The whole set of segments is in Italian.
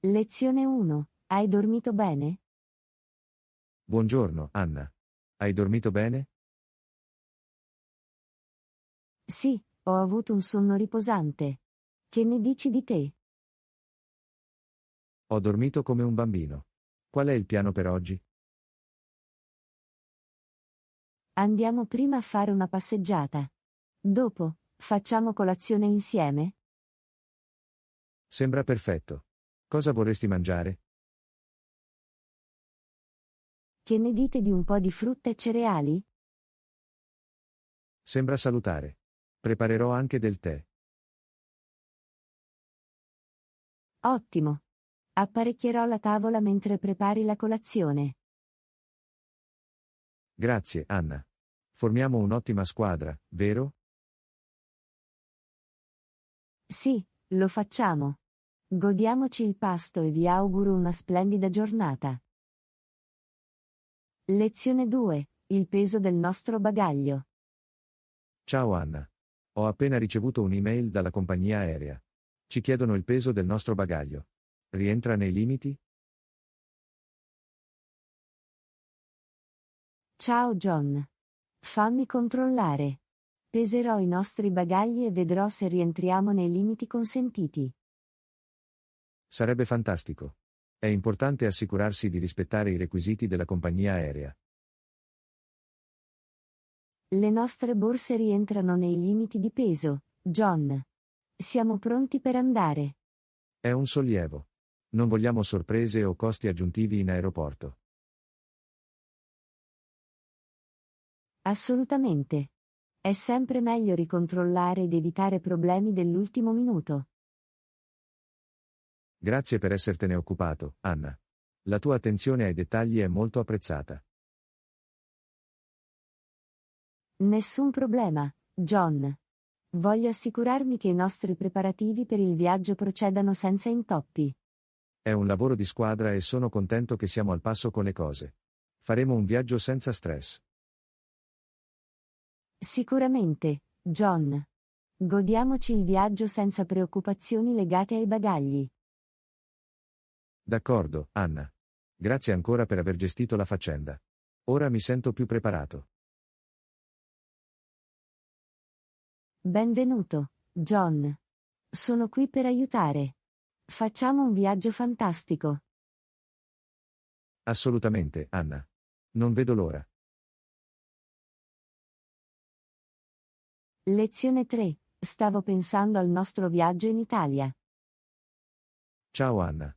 Lezione 1. Hai dormito bene? Buongiorno, Anna. Hai dormito bene? Sì, ho avuto un sonno riposante. Che ne dici di te? Ho dormito come un bambino. Qual è il piano per oggi? Andiamo prima a fare una passeggiata. Dopo, facciamo colazione insieme? Sembra perfetto. Cosa vorresti mangiare? Che ne dite di un po' di frutta e cereali? Sembra salutare. Preparerò anche del tè. Ottimo. Apparecchierò la tavola mentre prepari la colazione. Grazie, Anna. Formiamo un'ottima squadra, vero? Sì, lo facciamo. Godiamoci il pasto e vi auguro una splendida giornata. Lezione 2. Il peso del nostro bagaglio. Ciao Anna. Ho appena ricevuto un'email dalla compagnia aerea. Ci chiedono il peso del nostro bagaglio. Rientra nei limiti? Ciao John. Fammi controllare. Peserò i nostri bagagli e vedrò se rientriamo nei limiti consentiti. Sarebbe fantastico. È importante assicurarsi di rispettare i requisiti della compagnia aerea. Le nostre borse rientrano nei limiti di peso, John. Siamo pronti per andare. È un sollievo. Non vogliamo sorprese o costi aggiuntivi in aeroporto. Assolutamente. È sempre meglio ricontrollare ed evitare problemi dell'ultimo minuto. Grazie per essertene occupato, Anna. La tua attenzione ai dettagli è molto apprezzata. Nessun problema, John. Voglio assicurarmi che i nostri preparativi per il viaggio procedano senza intoppi. È un lavoro di squadra e sono contento che siamo al passo con le cose. Faremo un viaggio senza stress. Sicuramente, John. Godiamoci il viaggio senza preoccupazioni legate ai bagagli. D'accordo, Anna. Grazie ancora per aver gestito la faccenda. Ora mi sento più preparato. Benvenuto, John. Sono qui per aiutare. Facciamo un viaggio fantastico. Assolutamente, Anna. Non vedo l'ora. Lezione 3. Stavo pensando al nostro viaggio in Italia. Ciao Anna.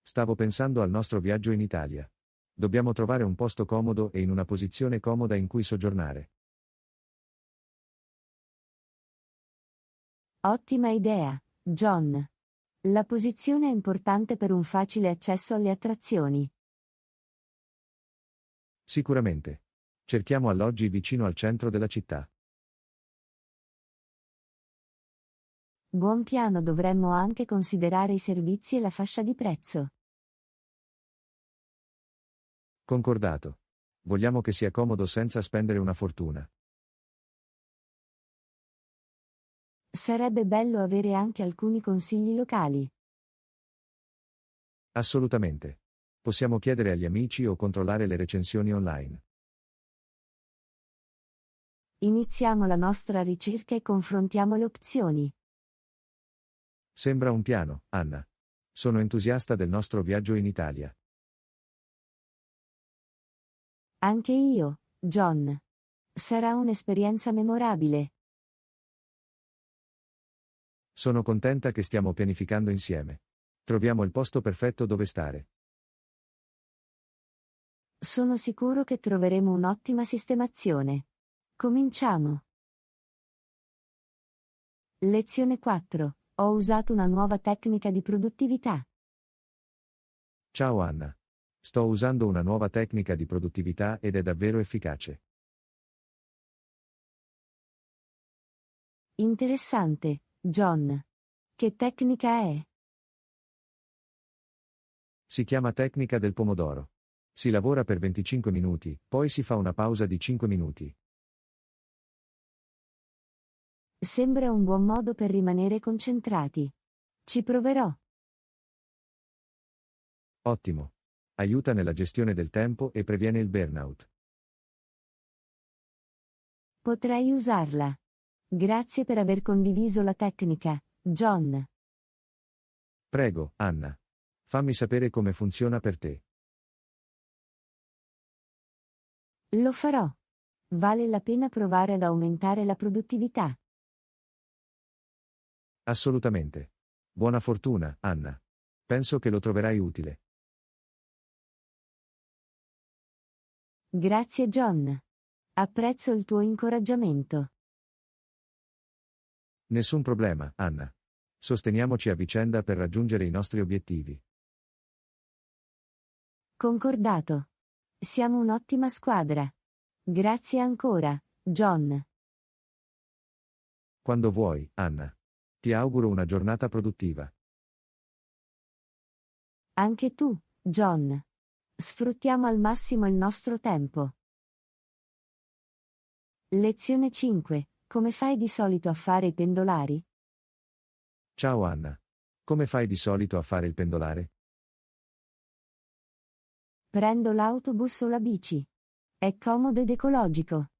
Stavo pensando al nostro viaggio in Italia. Dobbiamo trovare un posto comodo e in una posizione comoda in cui soggiornare. Ottima idea, John. La posizione è importante per un facile accesso alle attrazioni. Sicuramente. Cerchiamo alloggi vicino al centro della città. Buon piano, dovremmo anche considerare i servizi e la fascia di prezzo. Concordato. Vogliamo che sia comodo senza spendere una fortuna. Sarebbe bello avere anche alcuni consigli locali. Assolutamente. Possiamo chiedere agli amici o controllare le recensioni online. Iniziamo la nostra ricerca e confrontiamo le opzioni. Sembra un piano, Anna. Sono entusiasta del nostro viaggio in Italia. Anche io, John. Sarà un'esperienza memorabile. Sono contenta che stiamo pianificando insieme. Troviamo il posto perfetto dove stare. Sono sicuro che troveremo un'ottima sistemazione. Cominciamo. Lezione 4. Ho usato una nuova tecnica di produttività. Ciao Anna. Sto usando una nuova tecnica di produttività ed è davvero efficace. Interessante, John. Che tecnica è? Si chiama tecnica del pomodoro. Si lavora per 25 minuti, poi si fa una pausa di 5 minuti. Sembra un buon modo per rimanere concentrati. Ci proverò. Ottimo. Aiuta nella gestione del tempo e previene il burnout. Potrei usarla. Grazie per aver condiviso la tecnica, John. Prego, Anna. Fammi sapere come funziona per te. Lo farò. Vale la pena provare ad aumentare la produttività. Assolutamente. Buona fortuna, Anna. Penso che lo troverai utile. Grazie, John. Apprezzo il tuo incoraggiamento. Nessun problema, Anna. Sosteniamoci a vicenda per raggiungere i nostri obiettivi. Concordato. Siamo un'ottima squadra. Grazie ancora, John. Quando vuoi, Anna. Ti auguro una giornata produttiva. Anche tu, John. Sfruttiamo al massimo il nostro tempo. Lezione 5. Come fai di solito a fare i pendolari? Ciao Anna. Come fai di solito a fare il pendolare? Prendo l'autobus o la bici. È comodo ed ecologico.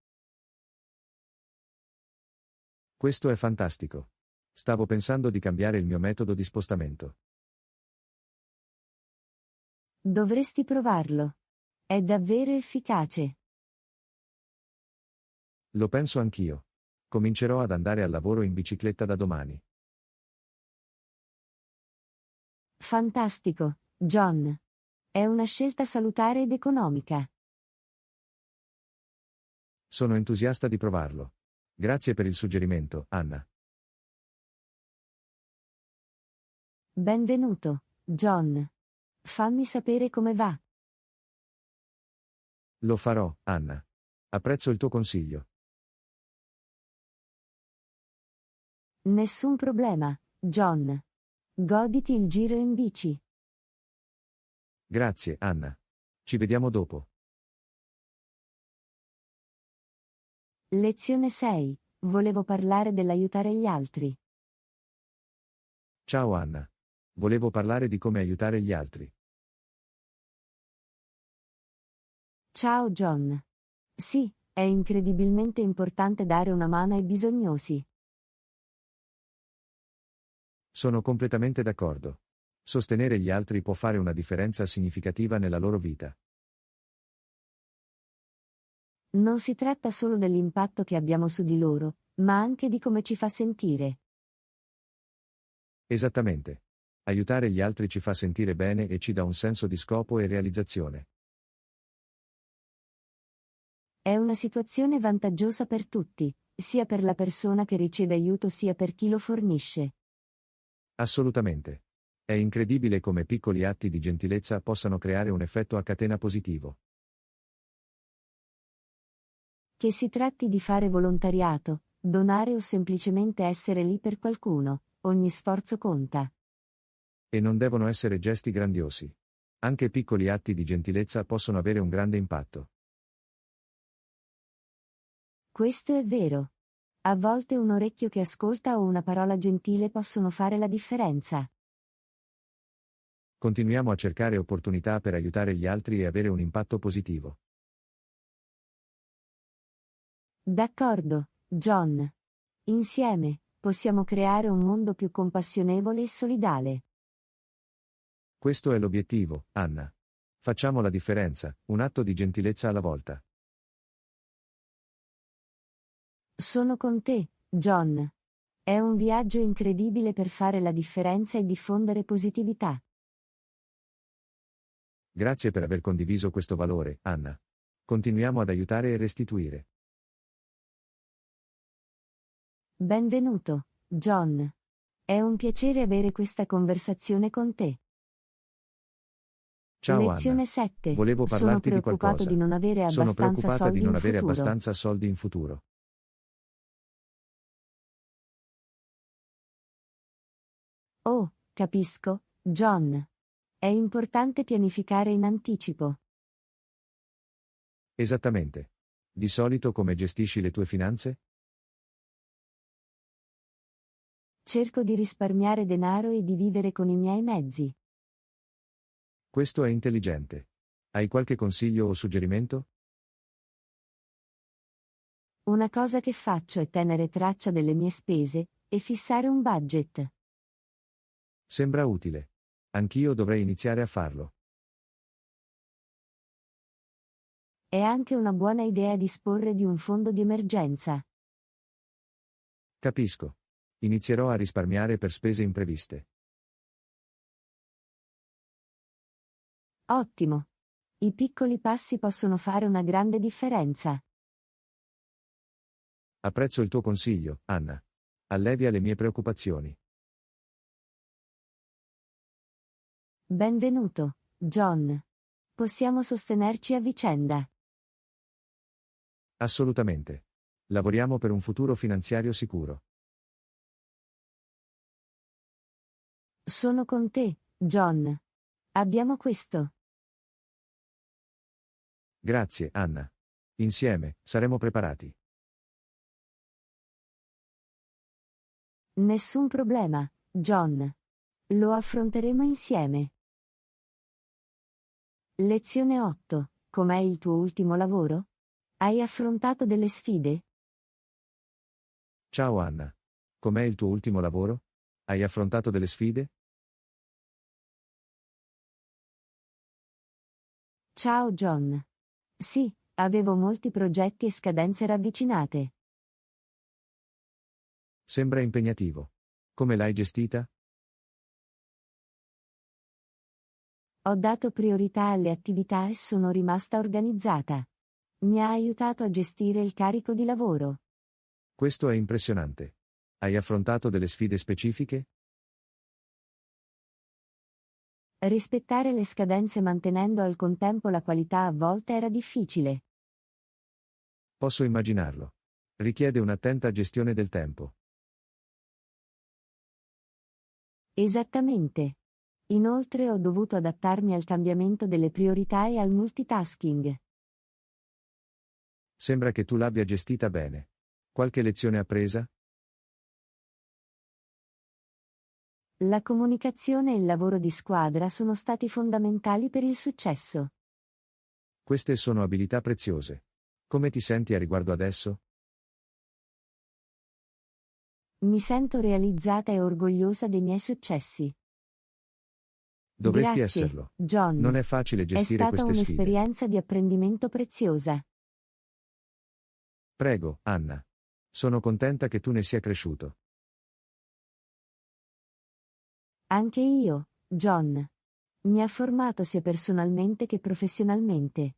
Questo è fantastico. Stavo pensando di cambiare il mio metodo di spostamento. Dovresti provarlo. È davvero efficace. Lo penso anch'io. Comincerò ad andare al lavoro in bicicletta da domani. Fantastico, John. È una scelta salutare ed economica. Sono entusiasta di provarlo. Grazie per il suggerimento, Anna. Benvenuto, John. Fammi sapere come va. Lo farò, Anna. Apprezzo il tuo consiglio. Nessun problema, John. Goditi il giro in bici. Grazie, Anna. Ci vediamo dopo. Lezione 6. Volevo parlare dell'aiutare gli altri. Ciao Anna. Volevo parlare di come aiutare gli altri. Ciao, John. Sì, è incredibilmente importante dare una mano ai bisognosi. Sono completamente d'accordo. Sostenere gli altri può fare una differenza significativa nella loro vita. Non si tratta solo dell'impatto che abbiamo su di loro, ma anche di come ci fa sentire. Esattamente. Aiutare gli altri ci fa sentire bene e ci dà un senso di scopo e realizzazione. È una situazione vantaggiosa per tutti, sia per la persona che riceve aiuto sia per chi lo fornisce. Assolutamente. È incredibile come piccoli atti di gentilezza possano creare un effetto a catena positivo. Che si tratti di fare volontariato, donare o semplicemente essere lì per qualcuno, ogni sforzo conta. E non devono essere gesti grandiosi. Anche piccoli atti di gentilezza possono avere un grande impatto. Questo è vero. A volte un orecchio che ascolta o una parola gentile possono fare la differenza. Continuiamo a cercare opportunità per aiutare gli altri e avere un impatto positivo. D'accordo, John. Insieme, possiamo creare un mondo più compassionevole e solidale. Questo è l'obiettivo, Anna. Facciamo la differenza, un atto di gentilezza alla volta. Sono con te, John. È un viaggio incredibile per fare la differenza e diffondere positività. Grazie per aver condiviso questo valore, Anna. Continuiamo ad aiutare e restituire. Benvenuto, John. È un piacere avere questa conversazione con te. Ciao Lezione Anna. 7. Volevo Sono parlarti di preoccupato qualcosa. di non avere Sono abbastanza preoccupata di soldi non in avere futuro. abbastanza soldi in futuro. Oh, capisco, John. È importante pianificare in anticipo. Esattamente. Di solito come gestisci le tue finanze? Cerco di risparmiare denaro e di vivere con i miei mezzi. Questo è intelligente. Hai qualche consiglio o suggerimento? Una cosa che faccio è tenere traccia delle mie spese e fissare un budget. Sembra utile. Anch'io dovrei iniziare a farlo. È anche una buona idea disporre di un fondo di emergenza. Capisco. Inizierò a risparmiare per spese impreviste. Ottimo. I piccoli passi possono fare una grande differenza. Apprezzo il tuo consiglio, Anna. Allevia le mie preoccupazioni. Benvenuto, John. Possiamo sostenerci a vicenda. Assolutamente. Lavoriamo per un futuro finanziario sicuro. Sono con te, John. Abbiamo questo. Grazie, Anna. Insieme, saremo preparati. Nessun problema, John. Lo affronteremo insieme. Lezione 8. Com'è il tuo ultimo lavoro? Hai affrontato delle sfide? Ciao Anna. Com'è il tuo ultimo lavoro? Hai affrontato delle sfide? Ciao John. Sì, avevo molti progetti e scadenze ravvicinate. Sembra impegnativo. Come l'hai gestita? Ho dato priorità alle attività e sono rimasta organizzata. Mi ha aiutato a gestire il carico di lavoro. Questo è impressionante. Hai affrontato delle sfide specifiche? Rispettare le scadenze mantenendo al contempo la qualità a volte era difficile. Posso immaginarlo. Richiede un'attenta gestione del tempo. Esattamente. Inoltre ho dovuto adattarmi al cambiamento delle priorità e al multitasking. Sembra che tu l'abbia gestita bene. Qualche lezione appresa? La comunicazione e il lavoro di squadra sono stati fondamentali per il successo. Queste sono abilità preziose. Come ti senti a riguardo adesso? Mi sento realizzata e orgogliosa dei miei successi. Dovresti Grazie, esserlo. John. Non è facile È gestire stata queste sfide. un'esperienza di apprendimento preziosa. Prego, Anna. Sono contenta che tu ne sia cresciuto. Anche io, John. Mi ha formato sia personalmente che professionalmente.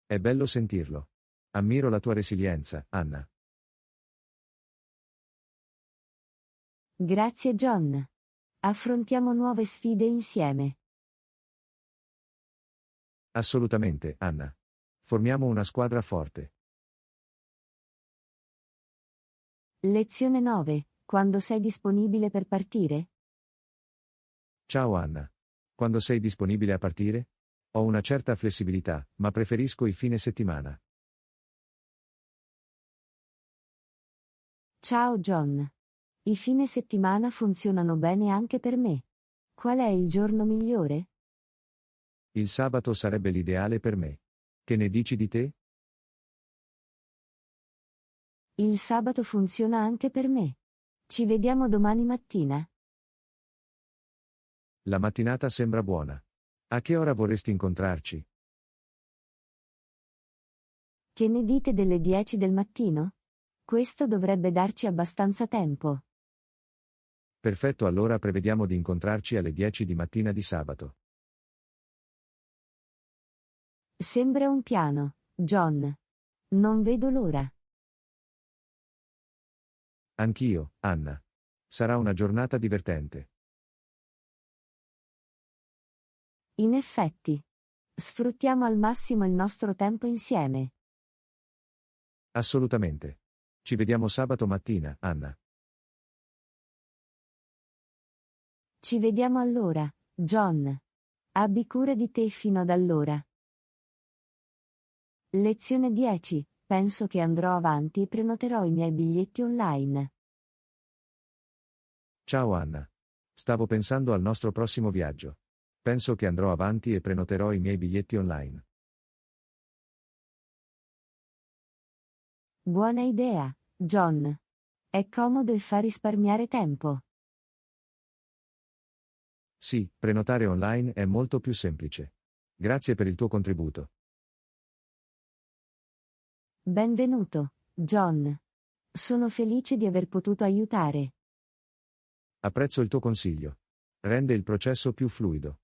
È bello sentirlo. Ammiro la tua resilienza, Anna. Grazie John. Affrontiamo nuove sfide insieme. Assolutamente, Anna. Formiamo una squadra forte. Lezione 9. Quando sei disponibile per partire? Ciao Anna. Quando sei disponibile a partire? Ho una certa flessibilità, ma preferisco i fine settimana. Ciao John. I fine settimana funzionano bene anche per me. Qual è il giorno migliore? Il sabato sarebbe l'ideale per me. Che ne dici di te? Il sabato funziona anche per me. Ci vediamo domani mattina. La mattinata sembra buona. A che ora vorresti incontrarci? Che ne dite delle 10 del mattino? Questo dovrebbe darci abbastanza tempo. Perfetto, allora prevediamo di incontrarci alle 10 di mattina di sabato. Sembra un piano, John. Non vedo l'ora. Anch'io, Anna. Sarà una giornata divertente. In effetti. Sfruttiamo al massimo il nostro tempo insieme. Assolutamente. Ci vediamo sabato mattina, Anna. Ci vediamo allora, John. Abbi cura di te fino ad allora. Lezione 10. Penso che andrò avanti e prenoterò i miei biglietti online. Ciao Anna. Stavo pensando al nostro prossimo viaggio. Penso che andrò avanti e prenoterò i miei biglietti online. Buona idea, John. È comodo e fa risparmiare tempo. Sì, prenotare online è molto più semplice. Grazie per il tuo contributo. Benvenuto, John. Sono felice di aver potuto aiutare. Apprezzo il tuo consiglio. Rende il processo più fluido.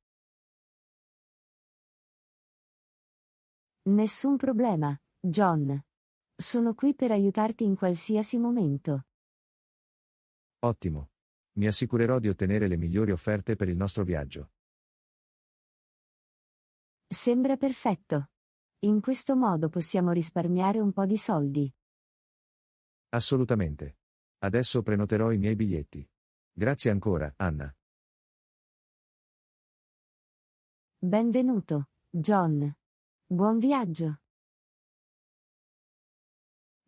Nessun problema, John. Sono qui per aiutarti in qualsiasi momento. Ottimo. Mi assicurerò di ottenere le migliori offerte per il nostro viaggio. Sembra perfetto. In questo modo possiamo risparmiare un po' di soldi. Assolutamente. Adesso prenoterò i miei biglietti. Grazie ancora, Anna. Benvenuto, John. Buon viaggio.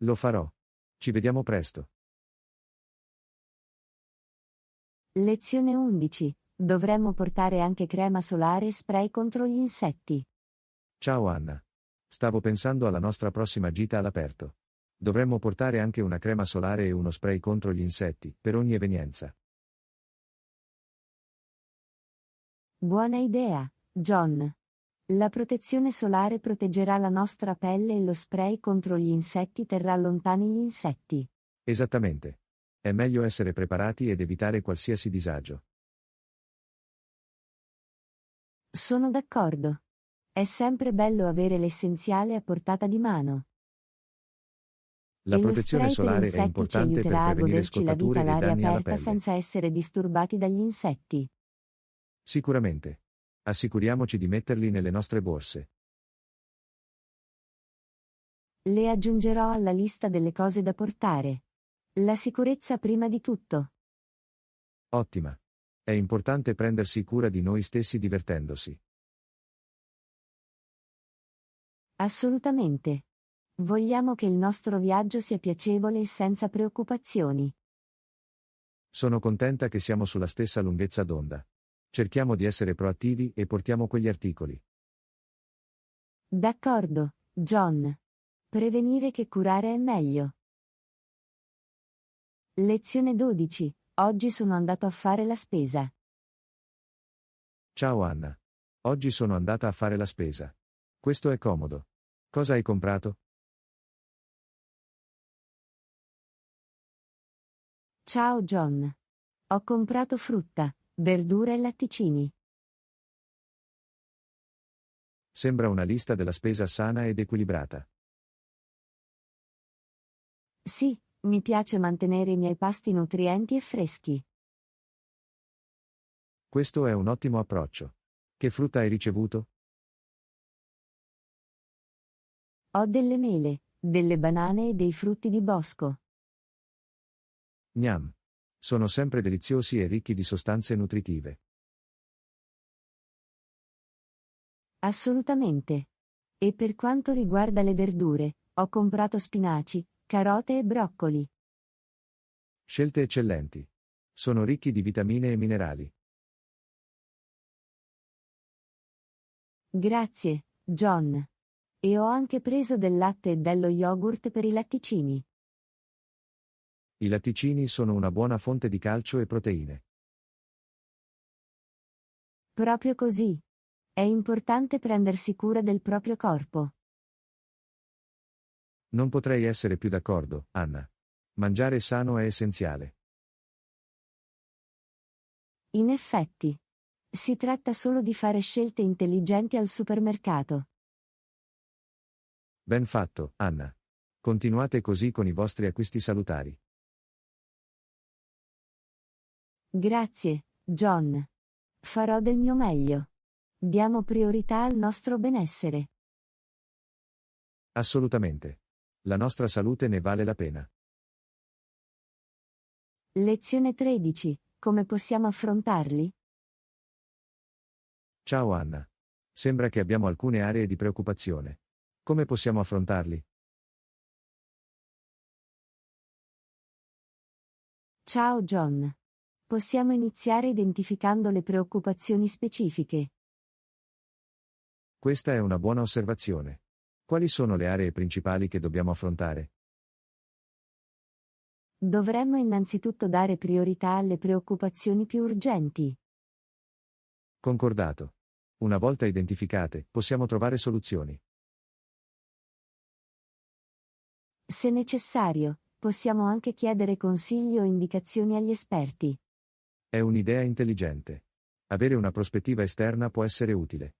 Lo farò. Ci vediamo presto. Lezione 11. Dovremmo portare anche crema solare e spray contro gli insetti. Ciao Anna. Stavo pensando alla nostra prossima gita all'aperto. Dovremmo portare anche una crema solare e uno spray contro gli insetti, per ogni evenienza. Buona idea, John. La protezione solare proteggerà la nostra pelle e lo spray contro gli insetti terrà lontani gli insetti. Esattamente. È meglio essere preparati ed evitare qualsiasi disagio. Sono d'accordo. È sempre bello avere l'essenziale a portata di mano. La E lo protezione spray per solare è insetti ci importante per aiuterà a prevenire goderci la vita scottature e all'aria danni alla aperta pelle. senza essere disturbati dagli insetti. Sicuramente. Assicuriamoci di metterli nelle nostre borse. Le aggiungerò alla lista delle cose da portare. La sicurezza prima di tutto. Ottima. È importante prendersi cura di noi stessi divertendosi. Assolutamente. Vogliamo che il nostro viaggio sia piacevole e senza preoccupazioni. Sono contenta che siamo sulla stessa lunghezza d'onda. Cerchiamo di essere proattivi e portiamo quegli articoli. D'accordo, John. Prevenire che curare è meglio. Lezione 12. Oggi sono andato a fare la spesa. Ciao Anna. Oggi sono andata a fare la spesa. Questo è comodo. Cosa hai comprato? Ciao John. Ho comprato frutta, verdura e latticini. Sembra una lista della spesa sana ed equilibrata. Sì, mi piace mantenere i miei pasti nutrienti e freschi. Questo è un ottimo approccio. Che frutta hai ricevuto? Ho delle mele, delle banane e dei frutti di bosco. Gnam. Sono sempre deliziosi e ricchi di sostanze nutritive. Assolutamente. E per quanto riguarda le verdure, ho comprato spinaci, carote e broccoli. Scelte eccellenti. Sono ricchi di vitamine e minerali. Grazie, John. E ho anche preso del latte e dello yogurt per i latticini. I latticini sono una buona fonte di calcio e proteine. Proprio così. È importante prendersi cura del proprio corpo. Non potrei essere più d'accordo, Anna. Mangiare sano è essenziale. In effetti. Si tratta solo di fare scelte intelligenti al supermercato. Ben fatto, Anna. Continuate così con i vostri acquisti salutari. Grazie, John. Farò del mio meglio. Diamo priorità al nostro benessere. Assolutamente. La nostra salute ne vale la pena. Lezione 13. Come possiamo affrontarli? Ciao Anna. Sembra che abbiamo alcune aree di preoccupazione. Come possiamo affrontarli? Ciao John. Possiamo iniziare identificando le preoccupazioni specifiche. Questa è una buona osservazione. Quali sono le aree principali che dobbiamo affrontare? Dovremmo innanzitutto dare priorità alle preoccupazioni più urgenti. Concordato. Una volta identificate, possiamo trovare soluzioni. Se necessario, possiamo anche chiedere consigli o indicazioni agli esperti. È un'idea intelligente. Avere una prospettiva esterna può essere utile.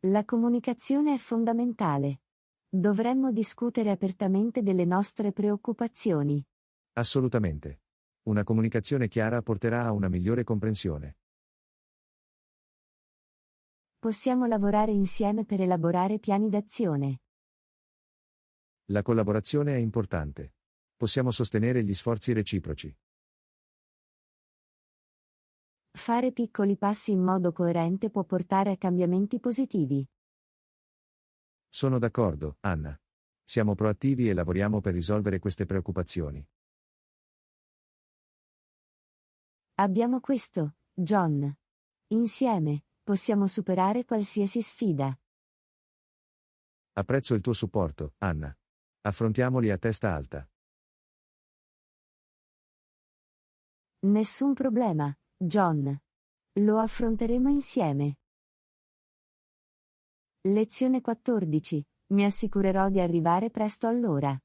La comunicazione è fondamentale. Dovremmo discutere apertamente delle nostre preoccupazioni. Assolutamente. Una comunicazione chiara porterà a una migliore comprensione. Possiamo lavorare insieme per elaborare piani d'azione. La collaborazione è importante. Possiamo sostenere gli sforzi reciproci. Fare piccoli passi in modo coerente può portare a cambiamenti positivi. Sono d'accordo, Anna. Siamo proattivi e lavoriamo per risolvere queste preoccupazioni. Abbiamo questo, John. Insieme, possiamo superare qualsiasi sfida. Apprezzo il tuo supporto, Anna. Affrontiamoli a testa alta. Nessun problema, John. Lo affronteremo insieme. Lezione 14. Mi assicurerò di arrivare presto all'ora.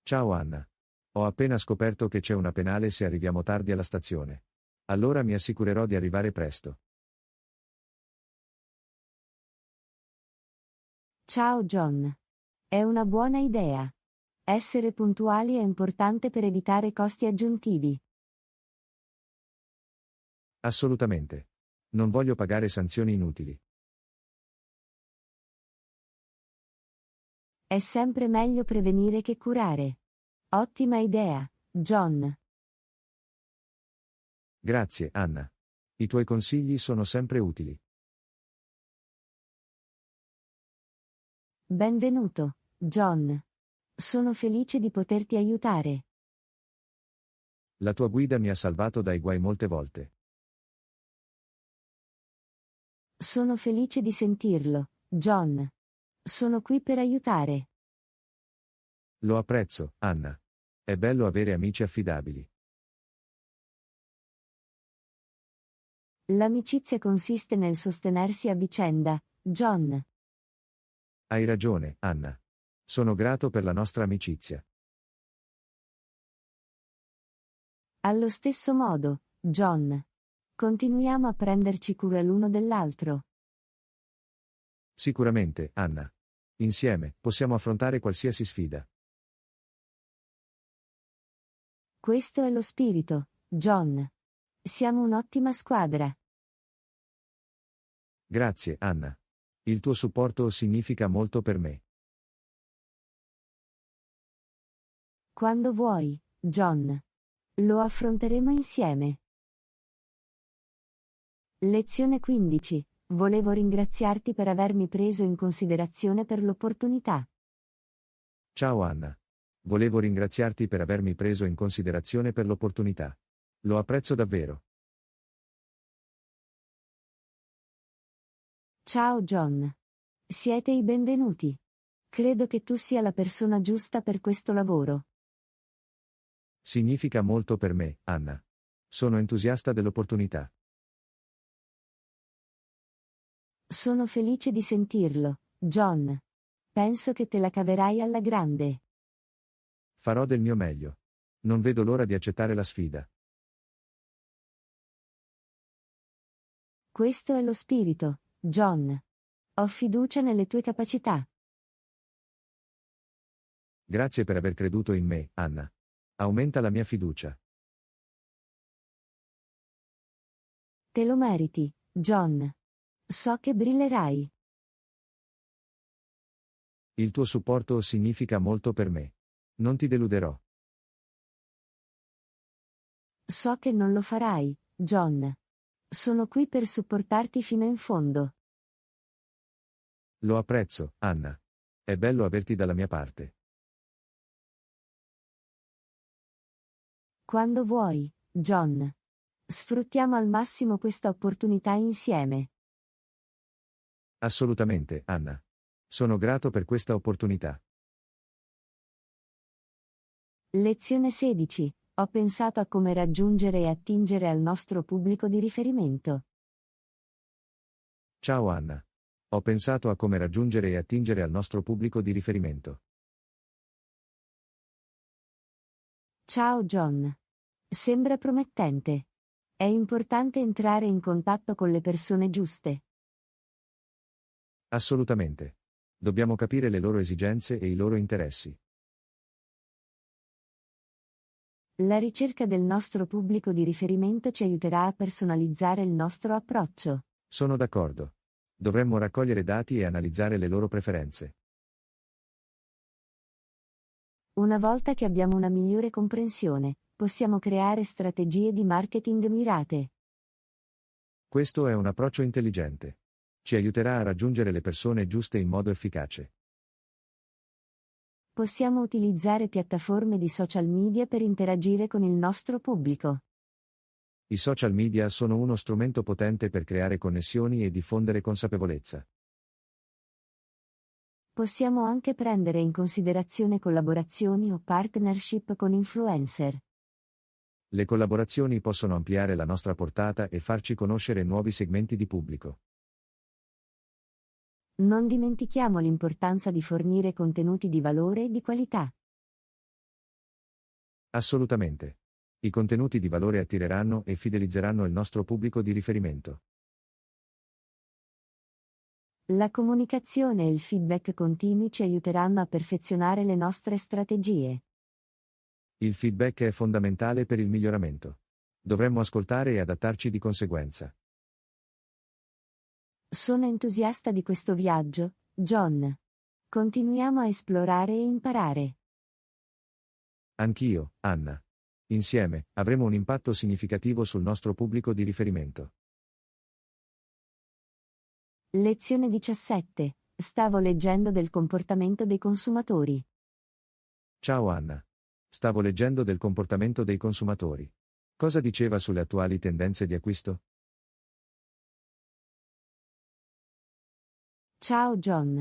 Ciao Anna. Ho appena scoperto che c'è una penale se arriviamo tardi alla stazione. Allora mi assicurerò di arrivare presto. Ciao John. È una buona idea. Essere puntuali è importante per evitare costi aggiuntivi. Assolutamente. Non voglio pagare sanzioni inutili. È sempre meglio prevenire che curare. Ottima idea, John. Grazie, Anna. I tuoi consigli sono sempre utili. Benvenuto, John. Sono felice di poterti aiutare. La tua guida mi ha salvato dai guai molte volte. Sono felice di sentirlo, John. Sono qui per aiutare. Lo apprezzo, Anna. È bello avere amici affidabili. L'amicizia consiste nel sostenersi a vicenda, John. Hai ragione, Anna. Sono grato per la nostra amicizia. Allo stesso modo, John. Continuiamo a prenderci cura l'uno dell'altro. Sicuramente, Anna. Insieme, possiamo affrontare qualsiasi sfida. Questo è lo spirito, John. Siamo un'ottima squadra. Grazie, Anna. Il tuo supporto significa molto per me. Quando vuoi, John. Lo affronteremo insieme. Lezione 15. Volevo ringraziarti per avermi preso in considerazione per l'opportunità. Ciao Anna. Volevo ringraziarti per avermi preso in considerazione per l'opportunità. Lo apprezzo davvero. Ciao John. Siete i benvenuti. Credo che tu sia la persona giusta per questo lavoro. Significa molto per me, Anna. Sono entusiasta dell'opportunità. Sono felice di sentirlo, John. Penso che te la caverai alla grande. Farò del mio meglio. Non vedo l'ora di accettare la sfida. Questo è lo spirito, John. Ho fiducia nelle tue capacità. Grazie per aver creduto in me, Anna. Aumenta la mia fiducia. Te lo meriti, John. So che brillerai. Il tuo supporto significa molto per me. Non ti deluderò. So che non lo farai, John. Sono qui per supportarti fino in fondo. Lo apprezzo, Anna. È bello averti dalla mia parte. Quando vuoi, John. Sfruttiamo al massimo questa opportunità insieme. Assolutamente, Anna. Sono grato per questa opportunità. Lezione 16. Ho pensato a come raggiungere e attingere al nostro pubblico di riferimento. Ciao Anna. Ho pensato a come raggiungere e attingere al nostro pubblico di riferimento. Ciao John. Sembra promettente. È importante entrare in contatto con le persone giuste. Assolutamente. Dobbiamo capire le loro esigenze e i loro interessi. La ricerca del nostro pubblico di riferimento ci aiuterà a personalizzare il nostro approccio. Sono d'accordo. Dovremmo raccogliere dati e analizzare le loro preferenze. Una volta che abbiamo una migliore comprensione, possiamo creare strategie di marketing mirate. Questo è un approccio intelligente. Ci aiuterà a raggiungere le persone giuste in modo efficace. Possiamo utilizzare piattaforme di social media per interagire con il nostro pubblico. I social media sono uno strumento potente per creare connessioni e diffondere consapevolezza. Possiamo anche prendere in considerazione collaborazioni o partnership con influencer. Le collaborazioni possono ampliare la nostra portata e farci conoscere nuovi segmenti di pubblico. Non dimentichiamo l'importanza di fornire contenuti di valore e di qualità. Assolutamente. I contenuti di valore attireranno e fidelizzeranno il nostro pubblico di riferimento. La comunicazione e il feedback continui ci aiuteranno a perfezionare le nostre strategie. Il feedback è fondamentale per il miglioramento. Dovremmo ascoltare e adattarci di conseguenza. Sono entusiasta di questo viaggio, John. Continuiamo a esplorare e imparare. Anch'io, Anna. Insieme, avremo un impatto significativo sul nostro pubblico di riferimento. Lezione 17. Stavo leggendo del comportamento dei consumatori. Ciao Anna. Stavo leggendo del comportamento dei consumatori. Cosa diceva sulle attuali tendenze di acquisto? Ciao John.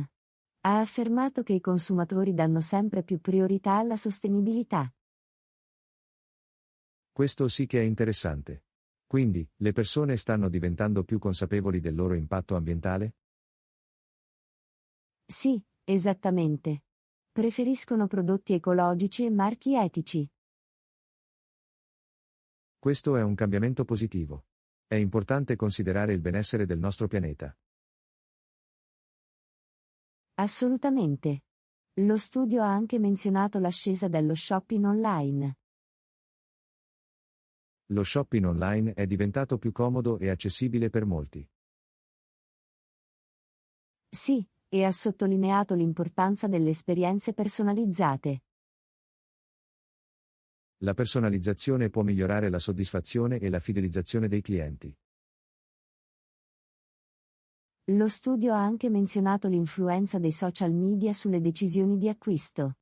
Ha affermato che i consumatori danno sempre più priorità alla sostenibilità. Questo sì che è interessante. Quindi, le persone stanno diventando più consapevoli del loro impatto ambientale? Sì, esattamente. Preferiscono prodotti ecologici e marchi etici. Questo è un cambiamento positivo. È importante considerare il benessere del nostro pianeta. Assolutamente. Lo studio ha anche menzionato l'ascesa dello shopping online. Lo shopping online è diventato più comodo e accessibile per molti. Sì, e ha sottolineato l'importanza delle esperienze personalizzate. La personalizzazione può migliorare la soddisfazione e la fidelizzazione dei clienti. Lo studio ha anche menzionato l'influenza dei social media sulle decisioni di acquisto.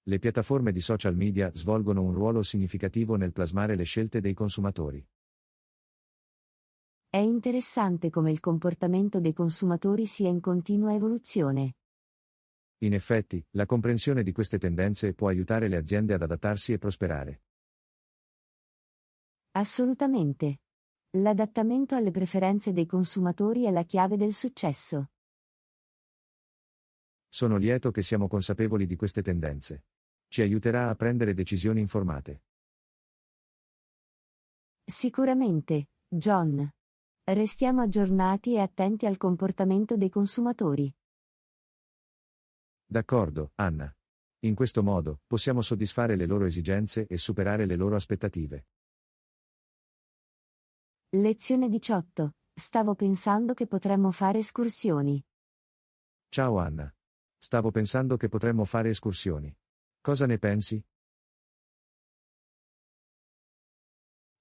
Le piattaforme di social media svolgono un ruolo significativo nel plasmare le scelte dei consumatori. È interessante come il comportamento dei consumatori sia in continua evoluzione. In effetti, la comprensione di queste tendenze può aiutare le aziende ad adattarsi e prosperare. Assolutamente. L'adattamento alle preferenze dei consumatori è la chiave del successo. Sono lieto che siamo consapevoli di queste tendenze. Ci aiuterà a prendere decisioni informate. Sicuramente, John. Restiamo aggiornati e attenti al comportamento dei consumatori. D'accordo, Anna. In questo modo, possiamo soddisfare le loro esigenze e superare le loro aspettative. Lezione 18. Stavo pensando che potremmo fare escursioni. Ciao Anna. Stavo pensando che potremmo fare escursioni. Cosa ne pensi?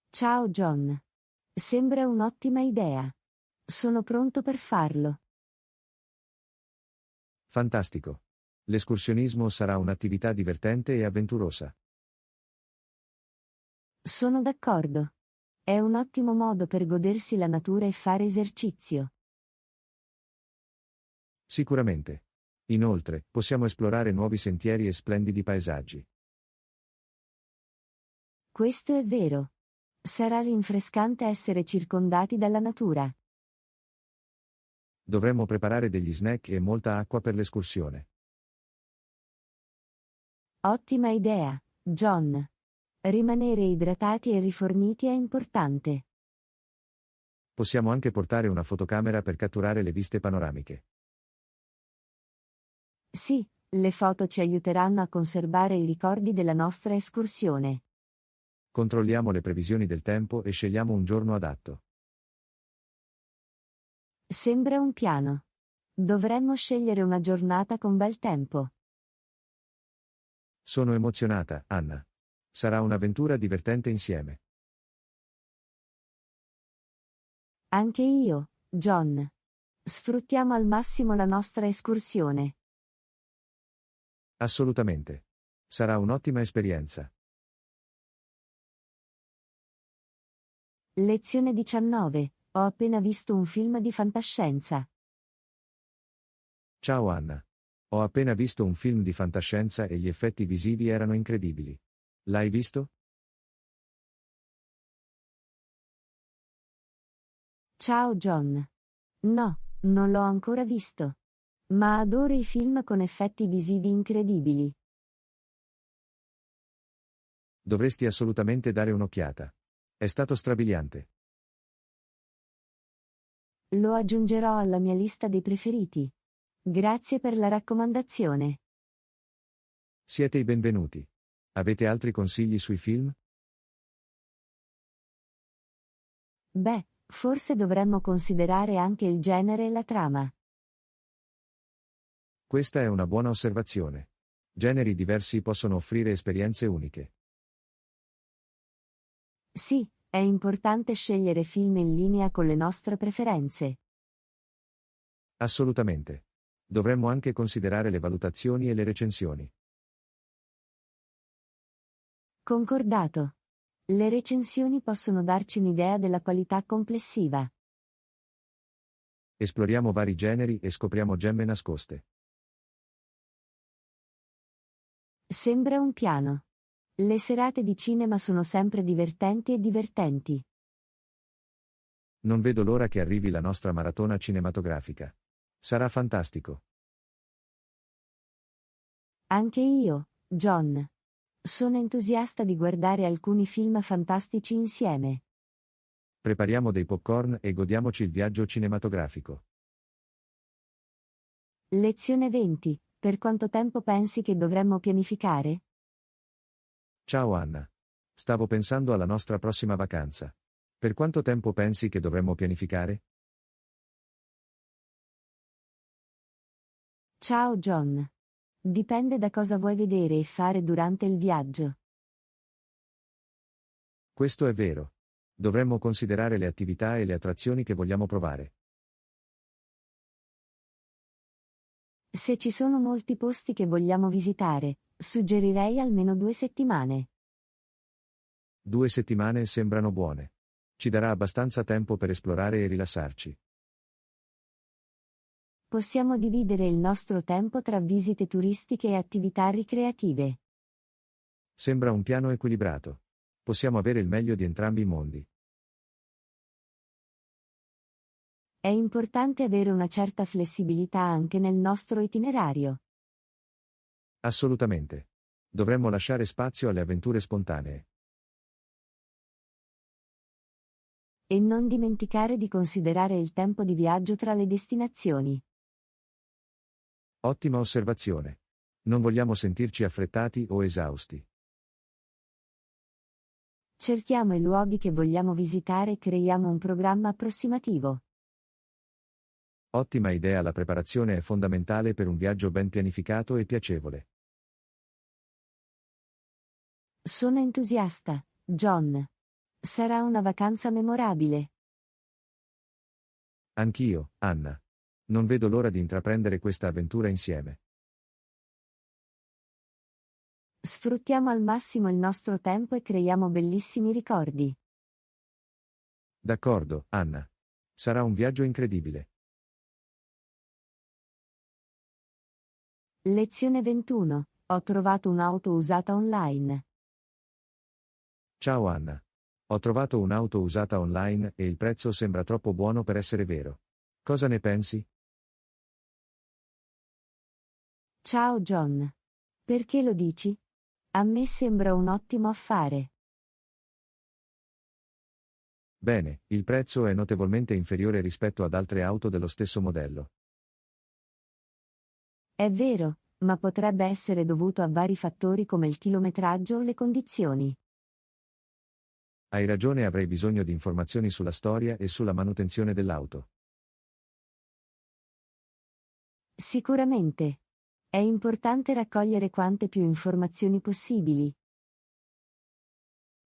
Ciao John. Sembra un'ottima idea. Sono pronto per farlo. Fantastico. L'escursionismo sarà un'attività divertente e avventurosa. Sono d'accordo. È un ottimo modo per godersi la natura e fare esercizio. Sicuramente. Inoltre, possiamo esplorare nuovi sentieri e splendidi paesaggi. Questo è vero. Sarà rinfrescante essere circondati dalla natura. Dovremmo preparare degli snack e molta acqua per l'escursione. Ottima idea, John. Rimanere idratati e riforniti è importante. Possiamo anche portare una fotocamera per catturare le viste panoramiche. Sì, le foto ci aiuteranno a conservare i ricordi della nostra escursione. Controlliamo le previsioni del tempo e scegliamo un giorno adatto. Sembra un piano. Dovremmo scegliere una giornata con bel tempo. Sono emozionata, Anna. Sarà un'avventura divertente insieme. Anche io, John. Sfruttiamo al massimo la nostra escursione. Assolutamente. Sarà un'ottima esperienza. Lezione 19. Ho appena visto un film di fantascienza. Ciao Anna. Ho appena visto un film di fantascienza e gli effetti visivi erano incredibili. L'hai visto? Ciao John. No, non l'ho ancora visto. Ma adoro i film con effetti visivi incredibili. Dovresti assolutamente dare un'occhiata. È stato strabiliante. Lo aggiungerò alla mia lista dei preferiti. Grazie per la raccomandazione. Siete i benvenuti. Avete altri consigli sui film? Beh, forse dovremmo considerare anche il genere e la trama. Questa è una buona osservazione. Generi diversi possono offrire esperienze uniche. Sì, è importante scegliere film in linea con le nostre preferenze. Assolutamente. Dovremmo anche considerare le valutazioni e le recensioni. Concordato. Le recensioni possono darci un'idea della qualità complessiva. Esploriamo vari generi e scopriamo gemme nascoste. Sembra un piano. Le serate di cinema sono sempre divertenti e divertenti. Non vedo l'ora che arrivi la nostra maratona cinematografica. Sarà fantastico. Anche io, John. Sono entusiasta di guardare alcuni film fantastici insieme. Prepariamo dei popcorn e godiamoci il viaggio cinematografico. Lezione 20. Per quanto tempo pensi che dovremmo pianificare? Ciao Anna. Stavo pensando alla nostra prossima vacanza. Per quanto tempo pensi che dovremmo pianificare? Ciao John. Dipende da cosa vuoi vedere e fare durante il viaggio. Questo è vero. Dovremmo considerare le attività e le attrazioni che vogliamo provare. Se ci sono molti posti che vogliamo visitare, suggerirei almeno 2 settimane. 2 settimane sembrano buone. Ci darà abbastanza tempo per esplorare e rilassarci. Possiamo dividere il nostro tempo tra visite turistiche e attività ricreative. Sembra un piano equilibrato. Possiamo avere il meglio di entrambi i mondi. È importante avere una certa flessibilità anche nel nostro itinerario. Assolutamente. Dovremmo lasciare spazio alle avventure spontanee. E non dimenticare di considerare il tempo di viaggio tra le destinazioni. Ottima osservazione. Non vogliamo sentirci affrettati o esausti. Cerchiamo i luoghi che vogliamo visitare e creiamo un programma approssimativo. Ottima idea, la preparazione è fondamentale per un viaggio ben pianificato e piacevole. Sono entusiasta, John. Sarà una vacanza memorabile. Anch'io, Anna. Non vedo l'ora di intraprendere questa avventura insieme. Sfruttiamo al massimo il nostro tempo e creiamo bellissimi ricordi. D'accordo, Anna. Sarà un viaggio incredibile. Lezione 21. Ho trovato un'auto usata online. Ciao Anna. Ho trovato un'auto usata online e il prezzo sembra troppo buono per essere vero. Cosa ne pensi? Ciao John. Perché lo dici? A me sembra un ottimo affare. Bene, il prezzo è notevolmente inferiore rispetto ad altre auto dello stesso modello. È vero, ma potrebbe essere dovuto a vari fattori come il chilometraggio o le condizioni. Hai ragione, avrei bisogno di informazioni sulla storia e sulla manutenzione dell'auto. Sicuramente. È importante raccogliere quante più informazioni possibili.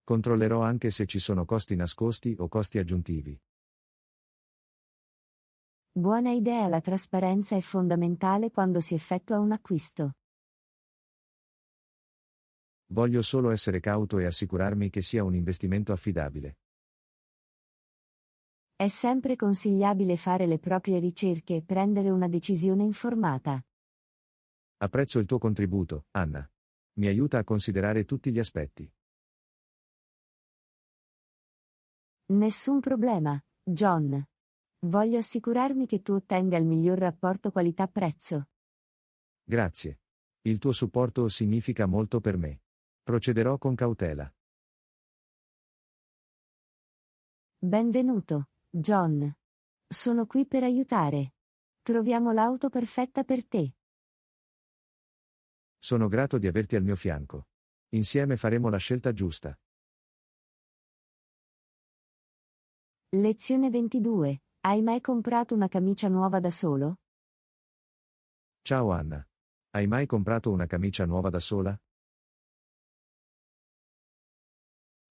Controllerò anche se ci sono costi nascosti o costi aggiuntivi. Buona idea, la trasparenza è fondamentale quando si effettua un acquisto. Voglio solo essere cauto e assicurarmi che sia un investimento affidabile. È sempre consigliabile fare le proprie ricerche e prendere una decisione informata. Apprezzo il tuo contributo, Anna. Mi aiuta a considerare tutti gli aspetti. Nessun problema, John. Voglio assicurarmi che tu ottenga il miglior rapporto qualità-prezzo. Grazie. Il tuo supporto significa molto per me. Procederò con cautela. Benvenuto, John. Sono qui per aiutare. Troviamo l'auto perfetta per te. Sono grato di averti al mio fianco. Insieme faremo la scelta giusta. Lezione 22. Hai mai comprato una camicia nuova da solo? Ciao Anna. Hai mai comprato una camicia nuova da sola?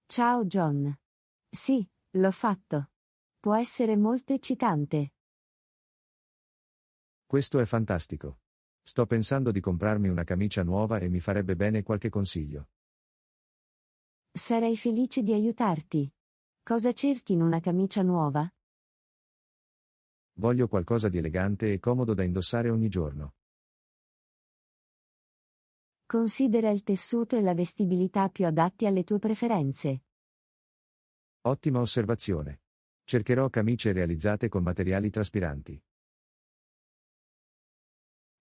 Ciao John. Sì, l'ho fatto. Può essere molto eccitante. Questo è fantastico. Sto pensando di comprarmi una camicia nuova e mi farebbe bene qualche consiglio. Sarei felice di aiutarti. Cosa cerchi in una camicia nuova? Voglio qualcosa di elegante e comodo da indossare ogni giorno. Considera il tessuto e la vestibilità più adatti alle tue preferenze. Ottima osservazione. Cercherò camicie realizzate con materiali traspiranti.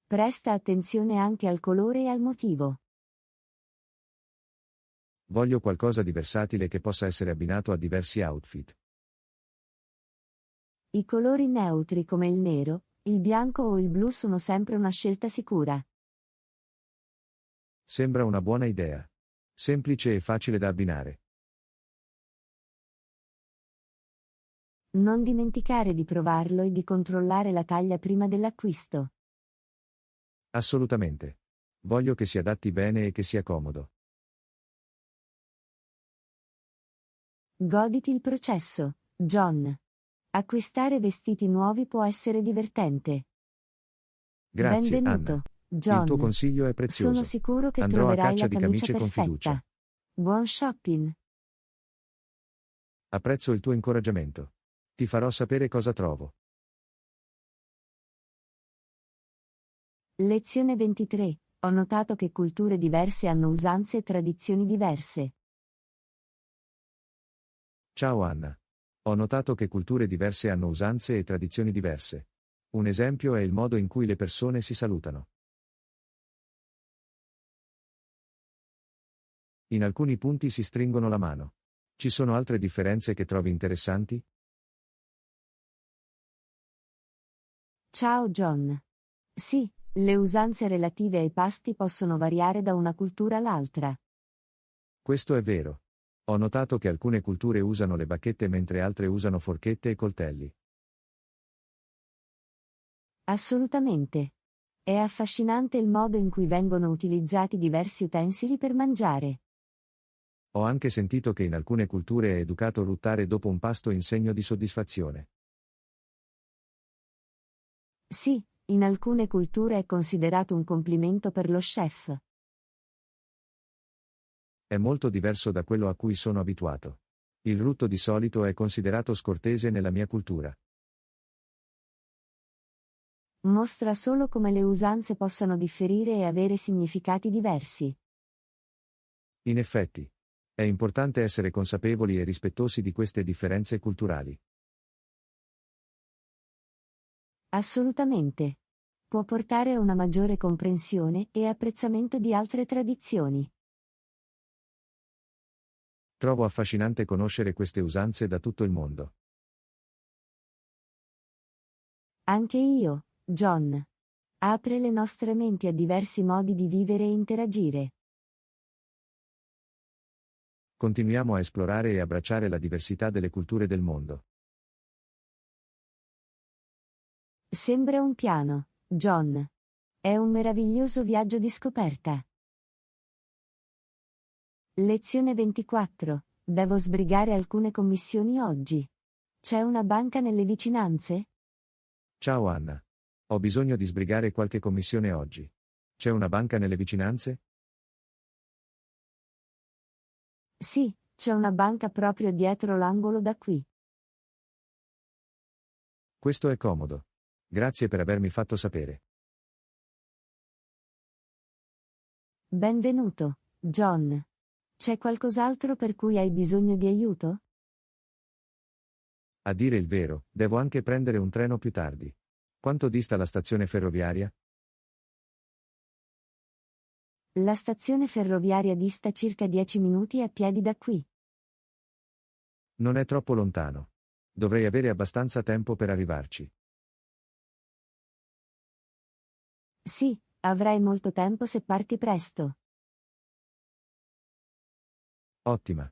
Presta attenzione anche al colore e al motivo. Voglio qualcosa di versatile che possa essere abbinato a diversi outfit. I colori neutri come il nero, il bianco o il blu sono sempre una scelta sicura. Sembra una buona idea. Semplice e facile da abbinare. Non dimenticare di provarlo e di controllare la taglia prima dell'acquisto. Assolutamente. Voglio che si adatti bene e che sia comodo. Goditi il processo, John. Acquistare vestiti nuovi può essere divertente. Grazie, Anna. Benvenuto, Il tuo John. consiglio è Sono prezioso. sicuro che Andrò a troverai caccia la di camicia camicie con fiducia. perfetta. Buon shopping. Apprezzo il tuo incoraggiamento. Ti farò sapere cosa trovo. Lezione 23. Ho notato che culture diverse hanno usanze e tradizioni diverse. Ciao Anna. Ho notato che culture diverse hanno usanze e tradizioni diverse. Un esempio è il modo in cui le persone si salutano. In alcuni punti si stringono la mano. Ci sono altre differenze che trovi interessanti? Ciao John. Sì, le usanze relative ai pasti possono variare da una cultura all'altra. Questo è vero. Ho notato che alcune culture usano le bacchette mentre altre usano forchette e coltelli. Assolutamente. È affascinante il modo in cui vengono utilizzati diversi utensili per mangiare. Ho anche sentito che in alcune culture è educato ruttare dopo un pasto in segno di soddisfazione. Sì, in alcune culture è considerato un complimento per lo chef. È molto diverso da quello a cui sono abituato. Il rutto di solito è considerato scortese nella mia cultura. Mostra solo come le usanze possano differire e avere significati diversi. In effetti, è importante essere consapevoli e rispettosi di queste differenze culturali. Assolutamente. Può portare a una maggiore comprensione e apprezzamento di altre tradizioni. Trovo affascinante conoscere queste usanze da tutto il mondo. Anche io, John. Apre le nostre menti a diversi modi di vivere e interagire. Continuiamo a esplorare e abbracciare la diversità delle culture del mondo. Sembra un piano, John. È un meraviglioso viaggio di scoperta. Lezione 24. Devo sbrigare alcune commissioni oggi. C'è una banca nelle vicinanze? Ciao Anna. Ho bisogno di sbrigare qualche commissione oggi. C'è una banca nelle vicinanze? Sì, c'è una banca proprio dietro l'angolo da qui. Questo è comodo. Grazie per avermi fatto sapere. Benvenuto, John. C'è qualcos'altro per cui hai bisogno di aiuto? A dire il vero, devo anche prendere un treno più tardi. Quanto dista la stazione ferroviaria? La stazione ferroviaria dista circa 10 minuti a piedi da qui. Non è troppo lontano. Dovrei avere abbastanza tempo per arrivarci. Sì, avrai molto tempo se parti presto. Ottima.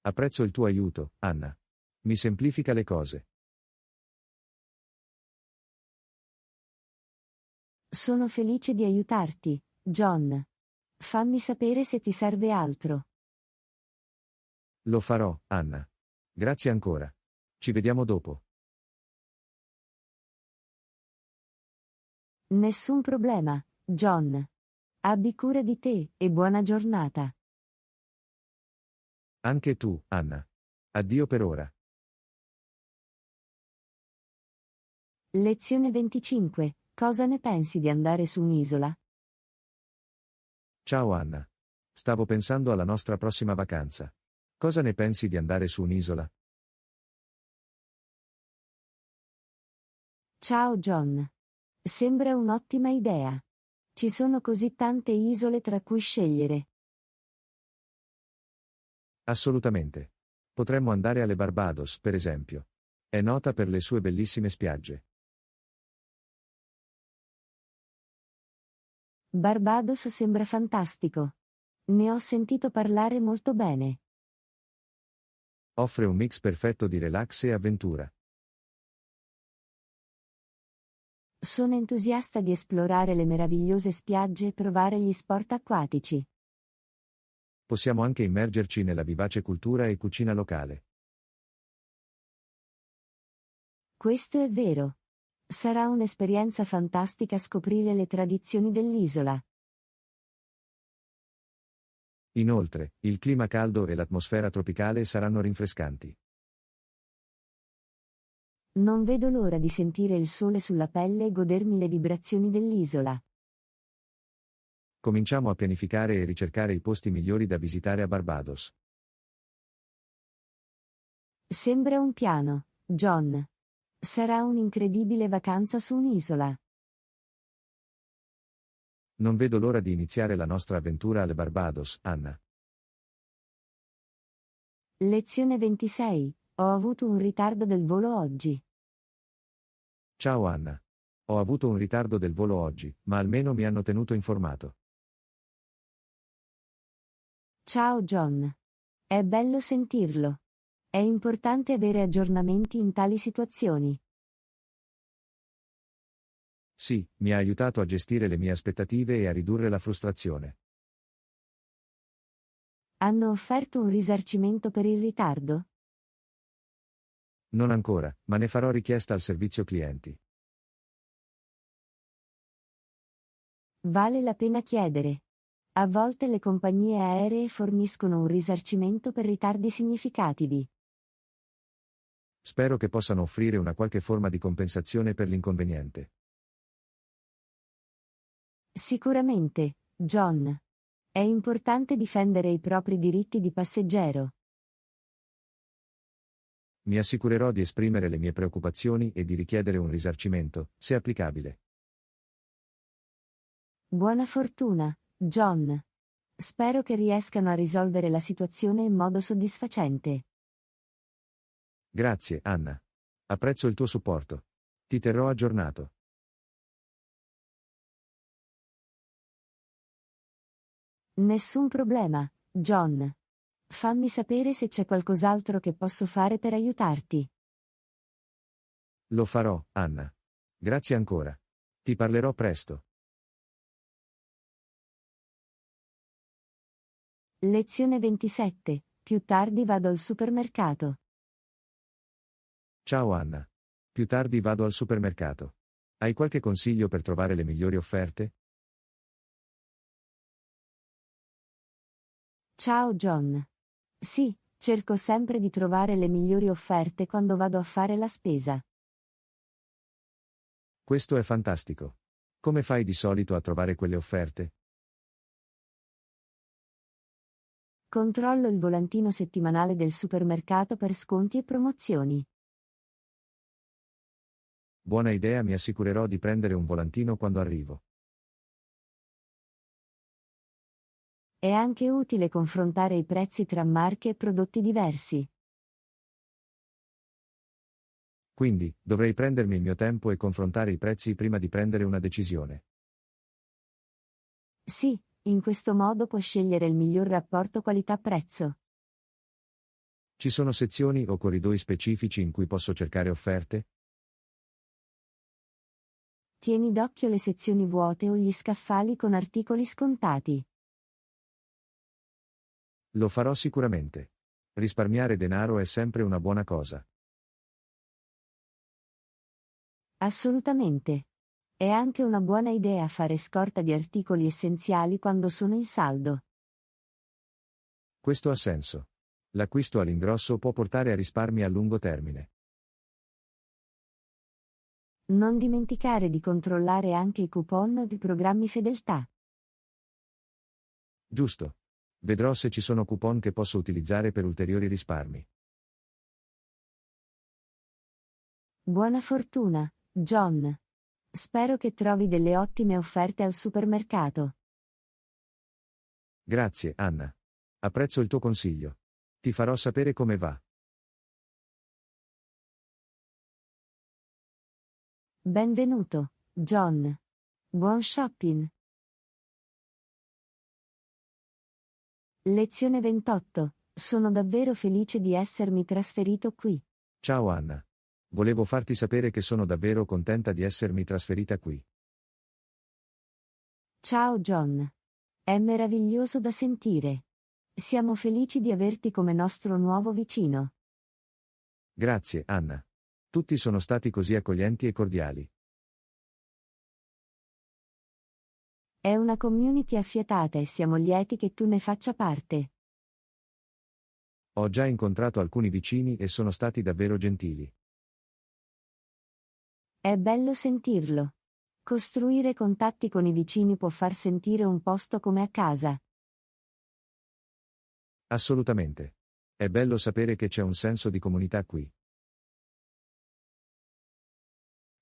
Apprezzo il tuo aiuto, Anna. Mi semplifica le cose. Sono felice di aiutarti, John. Fammi sapere se ti serve altro. Lo farò, Anna. Grazie ancora. Ci vediamo dopo. Nessun problema, John. Abbi cura di te e buona giornata. Anche tu, Anna. Addio per ora. Lezione 25. Cosa ne pensi di andare su un'isola? Ciao Anna. Stavo pensando alla nostra prossima vacanza. Cosa ne pensi di andare su un'isola? Ciao John. Sembra un'ottima idea. Ci sono così tante isole tra cui scegliere. Assolutamente. Potremmo andare alle Barbados, per esempio. È nota per le sue bellissime spiagge. Barbados sembra fantastico. Ne ho sentito parlare molto bene. Offre un mix perfetto di relax e avventura. Sono entusiasta di esplorare le meravigliose spiagge e provare gli sport acquatici. Possiamo anche immergerci nella vivace cultura e cucina locale. Questo è vero. Sarà un'esperienza fantastica scoprire le tradizioni dell'isola. Inoltre, il clima caldo e l'atmosfera tropicale saranno rinfrescanti. Non vedo l'ora di sentire il sole sulla pelle e godermi le vibrazioni dell'isola. Cominciamo a pianificare e ricercare i posti migliori da visitare a Barbados. Sembra un piano, John. Sarà un'incredibile vacanza su un'isola. Non vedo l'ora di iniziare la nostra avventura alle Barbados, Anna. Lezione 26. Ho avuto un ritardo del volo oggi. Ciao Anna. Ho avuto un ritardo del volo oggi, ma almeno mi hanno tenuto informato. Ciao John. È bello sentirlo. È importante avere aggiornamenti in tali situazioni. Sì, mi ha aiutato a gestire le mie aspettative e a ridurre la frustrazione. Hanno offerto un risarcimento per il ritardo? Non ancora, ma ne farò richiesta al servizio clienti. Vale la pena chiedere. A volte le compagnie aeree forniscono un risarcimento per ritardi significativi. Spero che possano offrire una qualche forma di compensazione per l'inconveniente. Sicuramente, John. È importante difendere i propri diritti di passeggero. Mi assicurerò di esprimere le mie preoccupazioni e di richiedere un risarcimento, se applicabile. Buona fortuna, John. Spero che riescano a risolvere la situazione in modo soddisfacente. Grazie, Anna. Apprezzo il tuo supporto. Ti terrò aggiornato. Nessun problema, John. Fammi sapere se c'è qualcos'altro che posso fare per aiutarti. Lo farò, Anna. Grazie ancora. Ti parlerò presto. Lezione 27. Più tardi vado al supermercato. Ciao Anna. Più tardi vado al supermercato. Hai qualche consiglio per trovare le migliori offerte? Ciao John. Sì, cerco sempre di trovare le migliori offerte quando vado a fare la spesa. Questo è fantastico. Come fai di solito a trovare quelle offerte? Controllo il volantino settimanale del supermercato per sconti e promozioni. Buona idea, mi assicurerò di prendere un volantino quando arrivo. È anche utile confrontare i prezzi tra marche e prodotti diversi. Quindi, dovrei prendermi il mio tempo e confrontare i prezzi prima di prendere una decisione. Sì, in questo modo puoi scegliere il miglior rapporto qualità-prezzo. Ci sono sezioni o corridoi specifici in cui posso cercare offerte? Tieni d'occhio le sezioni vuote o gli scaffali con articoli scontati. Lo farò sicuramente. Risparmiare denaro è sempre una buona cosa. Assolutamente. È anche una buona idea fare scorta di articoli essenziali quando sono in saldo. Questo ha senso. L'acquisto all'ingrosso può portare a risparmi a lungo termine. Non dimenticare di controllare anche i coupon o i programmi fedeltà. Giusto. Vedrò se ci sono coupon che posso utilizzare per ulteriori risparmi. Buona fortuna, John. Spero che trovi delle ottime offerte al supermercato. Grazie, Anna. Apprezzo il tuo consiglio. Ti farò sapere come va. Benvenuto, John. Buon shopping. Lezione 28. Sono davvero felice di essermi trasferito qui. Ciao Anna. Volevo farti sapere che sono davvero contenta di essermi trasferita qui. Ciao John. È meraviglioso da sentire. Siamo felici di averti come nostro nuovo vicino. Grazie, Anna. Tutti sono stati così accoglienti e cordiali. È una community affiatata e siamo lieti che tu ne faccia parte. Ho già incontrato alcuni vicini e sono stati davvero gentili. È bello sentirlo. Costruire contatti con i vicini può far sentire un posto come a casa. Assolutamente. È bello sapere che c'è un senso di comunità qui.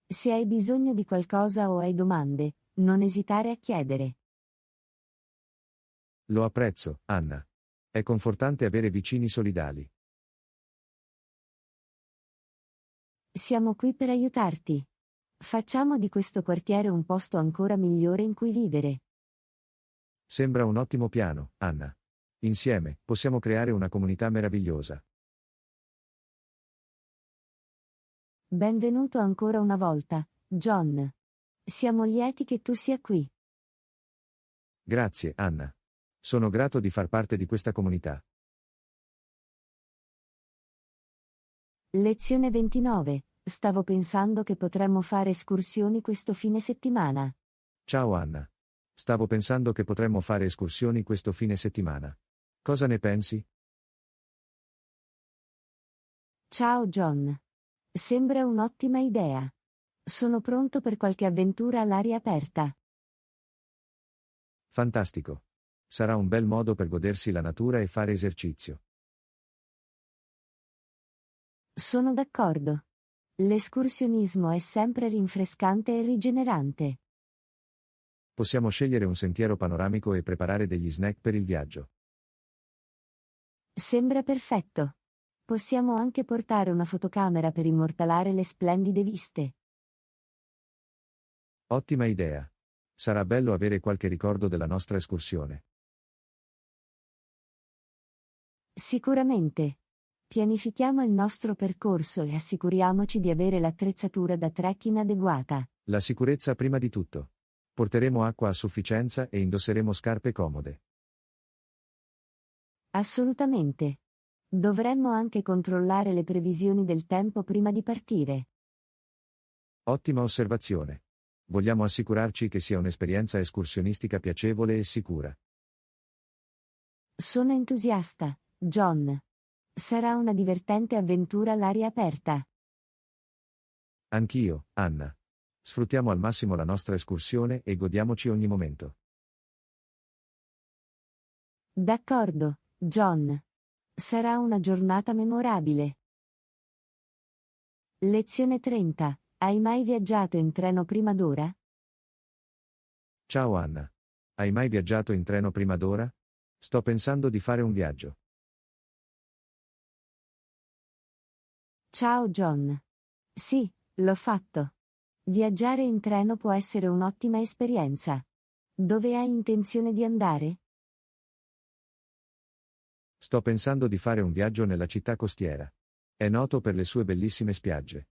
Se hai bisogno di qualcosa o hai domande, non esitare a chiedere. Lo apprezzo, Anna. È confortante avere vicini solidali. Siamo qui per aiutarti. Facciamo di questo quartiere un posto ancora migliore in cui vivere. Sembra un ottimo piano, Anna. Insieme, possiamo creare una comunità meravigliosa. Benvenuto ancora una volta, John. Siamo lieti che tu sia qui. Grazie, Anna. Sono grato di far parte di questa comunità. Lezione 29. Stavo pensando che potremmo fare escursioni questo fine settimana. Ciao Anna. Stavo pensando che potremmo fare escursioni questo fine settimana. Cosa ne pensi? Ciao John. Sembra un'ottima idea. Sono pronto per qualche avventura all'aria aperta. Fantastico. Sarà un bel modo per godersi la natura e fare esercizio. Sono d'accordo. L'escursionismo è sempre rinfrescante e rigenerante. Possiamo scegliere un sentiero panoramico e preparare degli snack per il viaggio. Sembra perfetto. Possiamo anche portare una fotocamera per immortalare le splendide viste. Ottima idea. Sarà bello avere qualche ricordo della nostra escursione. Sicuramente. Pianifichiamo il nostro percorso e assicuriamoci di avere l'attrezzatura da trekking adeguata. La sicurezza prima di tutto. Porteremo acqua a sufficienza e indosseremo scarpe comode. Assolutamente. Dovremmo anche controllare le previsioni del tempo prima di partire. Ottima osservazione. Vogliamo assicurarci che sia un'esperienza escursionistica piacevole e sicura. Sono entusiasta, John. Sarà una divertente avventura all'aria aperta. Anch'io, Anna. Sfruttiamo al massimo la nostra escursione e godiamoci ogni momento. D'accordo, John. Sarà una giornata memorabile. Lezione 30. Hai mai viaggiato in treno prima d'ora? Ciao Anna. Hai mai viaggiato in treno prima d'ora? Sto pensando di fare un viaggio. Ciao John. Sì, l'ho fatto. Viaggiare in treno può essere un'ottima esperienza. Dove hai intenzione di andare? Sto pensando di fare un viaggio nella città costiera. È noto per le sue bellissime spiagge.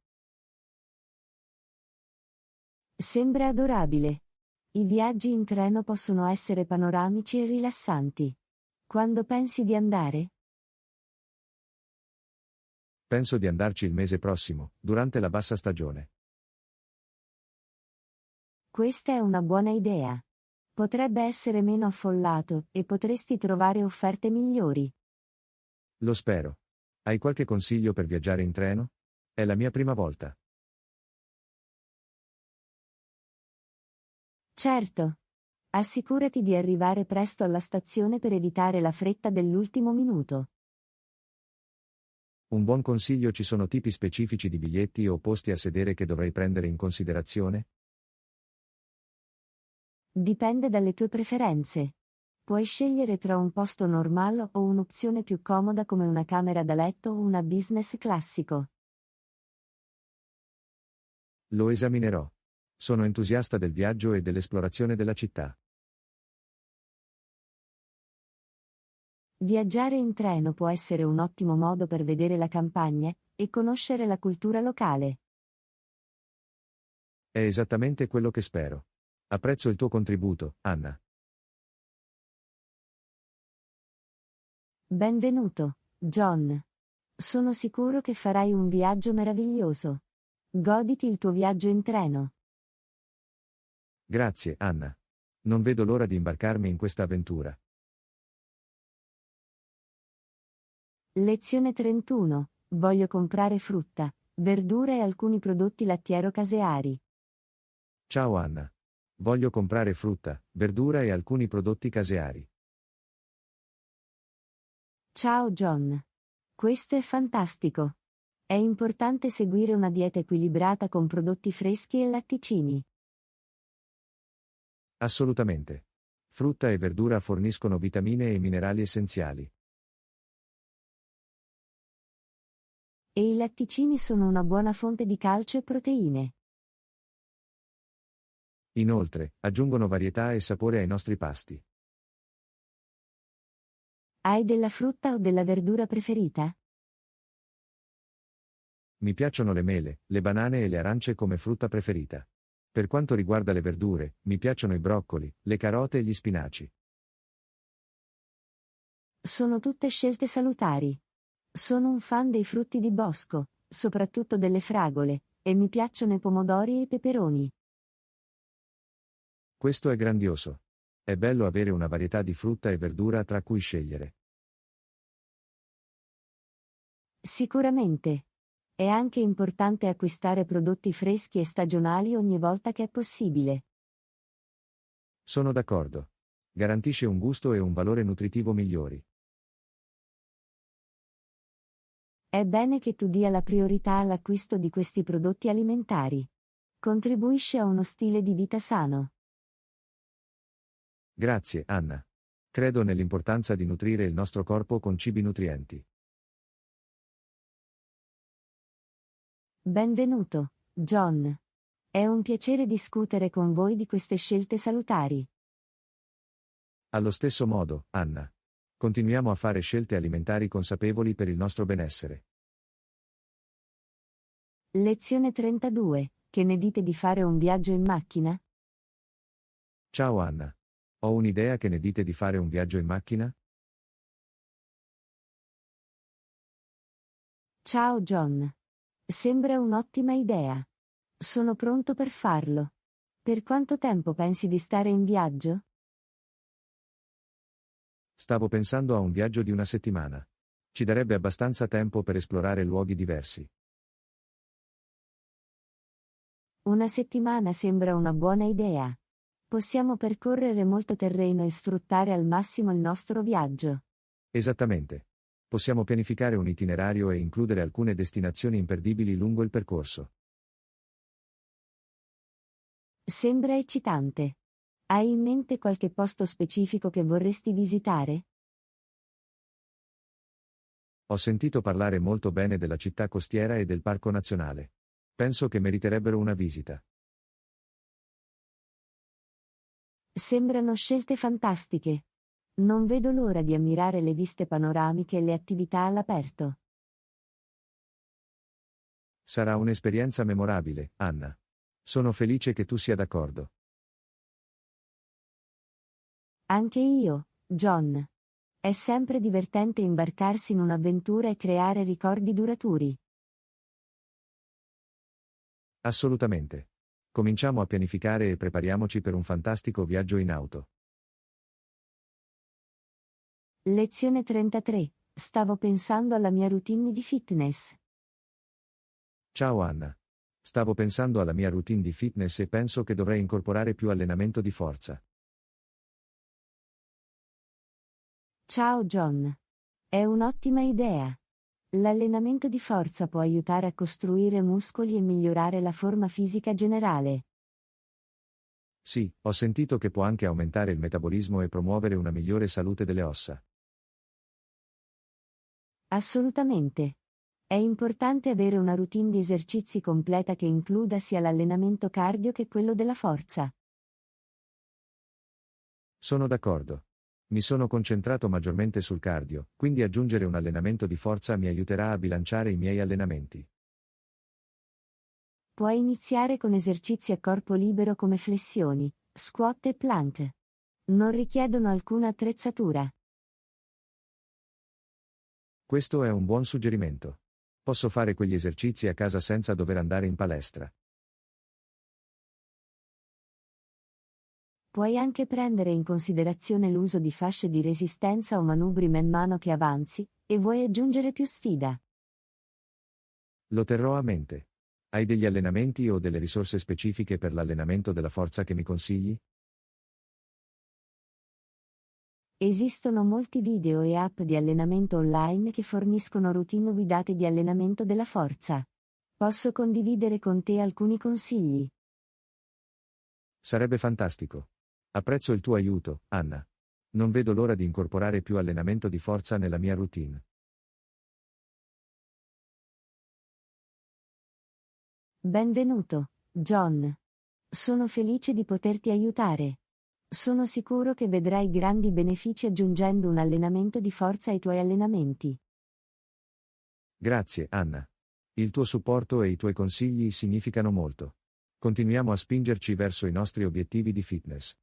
Sembra adorabile. I viaggi in treno possono essere panoramici e rilassanti. Quando pensi di andare? Penso di andarci il mese prossimo, durante la bassa stagione. Questa è una buona idea. Potrebbe essere meno affollato e potresti trovare offerte migliori. Lo spero. Hai qualche consiglio per viaggiare in treno? È la mia prima volta. Certo. Assicurati di arrivare presto alla stazione per evitare la fretta dell'ultimo minuto. Un buon consiglio: ci sono tipi specifici di biglietti o posti a sedere che dovrei prendere in considerazione? Dipende dalle tue preferenze. Puoi scegliere tra un posto normale o un'opzione più comoda come una camera da letto o una business classico. Lo esaminerò. Sono entusiasta del viaggio e dell'esplorazione della città. Viaggiare in treno può essere un ottimo modo per vedere la campagna e conoscere la cultura locale. È esattamente quello che spero. Apprezzo il tuo contributo, Anna. Benvenuto, John. Sono sicuro che farai un viaggio meraviglioso. Goditi il tuo viaggio in treno. Grazie, Anna. Non vedo l'ora di imbarcarmi in questa avventura. Lezione 31. Voglio comprare frutta, verdura e alcuni prodotti lattiero-caseari. Ciao Anna. Voglio comprare frutta, verdura e alcuni prodotti caseari. Ciao John. Questo è fantastico. È importante seguire una dieta equilibrata con prodotti freschi e latticini. Assolutamente. Frutta e verdura forniscono vitamine e minerali essenziali. E i latticini sono una buona fonte di calcio e proteine. Inoltre, aggiungono varietà e sapore ai nostri pasti. Hai della frutta o della verdura preferita? Mi piacciono le mele, le banane e le arance come frutta preferita. Per quanto riguarda le verdure, mi piacciono i broccoli, le carote e gli spinaci. Sono tutte scelte salutari. Sono un fan dei frutti di bosco, soprattutto delle fragole, e mi piacciono i pomodori e i peperoni. Questo è grandioso. È bello avere una varietà di frutta e verdura tra cui scegliere. Sicuramente. È anche importante acquistare prodotti freschi e stagionali ogni volta che è possibile. Sono d'accordo. Garantisce un gusto e un valore nutritivo migliori. È bene che tu dia la priorità all'acquisto di questi prodotti alimentari. Contribuisce a uno stile di vita sano. Grazie, Anna. Credo nell'importanza di nutrire il nostro corpo con cibi nutrienti. Benvenuto, John. È un piacere discutere con voi di queste scelte salutari. Allo stesso modo, Anna. Continuiamo a fare scelte alimentari consapevoli per il nostro benessere. Lezione 32. Che ne dite di fare un viaggio in macchina? Ciao Anna. Ho un'idea, che ne dite di fare un viaggio in macchina? Ciao John. Sembra un'ottima idea. Sono pronto per farlo. Per quanto tempo pensi di stare in viaggio? Stavo pensando a un viaggio di una settimana. Ci darebbe abbastanza tempo per esplorare luoghi diversi. Una settimana sembra una buona idea. Possiamo percorrere molto terreno e sfruttare al massimo il nostro viaggio. Esattamente. Possiamo pianificare un itinerario e includere alcune destinazioni imperdibili lungo il percorso. Sembra eccitante. Hai in mente qualche posto specifico che vorresti visitare? Ho sentito parlare molto bene della città costiera e del parco nazionale. Penso che meriterebbero una visita. Sembrano scelte fantastiche. Non vedo l'ora di ammirare le viste panoramiche e le attività all'aperto. Sarà un'esperienza memorabile, Anna. Sono felice che tu sia d'accordo. Anche io, John. È sempre divertente imbarcarsi in un'avventura e creare ricordi duraturi. Assolutamente. Cominciamo a pianificare e prepariamoci per un fantastico viaggio in auto. Lezione 33. Stavo pensando alla mia routine di fitness. Ciao Anna. Stavo pensando alla mia routine di fitness e penso che dovrei incorporare più allenamento di forza. Ciao John. È un'ottima idea. L'allenamento di forza può aiutare a costruire muscoli e migliorare la forma fisica generale. Sì, ho sentito che può anche aumentare il metabolismo e promuovere una migliore salute delle ossa. Assolutamente. È importante avere una routine di esercizi completa che includa sia l'allenamento cardio che quello della forza. Sono d'accordo. Mi sono concentrato maggiormente sul cardio, quindi aggiungere un allenamento di forza mi aiuterà a bilanciare i miei allenamenti. Puoi iniziare con esercizi a corpo libero come flessioni, squat e plank. Non richiedono alcuna attrezzatura. Questo è un buon suggerimento. Posso fare quegli esercizi a casa senza dover andare in palestra. Puoi anche prendere in considerazione l'uso di fasce di resistenza o manubri man mano che avanzi, e vuoi aggiungere più sfida. Lo terrò a mente. Hai degli allenamenti o delle risorse specifiche per l'allenamento della forza che mi consigli? Esistono molti video e app di allenamento online che forniscono routine guidate di allenamento della forza. Posso condividere con te alcuni consigli. Sarebbe fantastico. Apprezzo il tuo aiuto, Anna. Non vedo l'ora di incorporare più allenamento di forza nella mia routine. Benvenuto, John. Sono felice di poterti aiutare. Sono sicuro che vedrai grandi benefici aggiungendo un allenamento di forza ai tuoi allenamenti. Grazie, Anna. Il tuo supporto e i tuoi consigli significano molto. Continuiamo a spingerci verso i nostri obiettivi di fitness.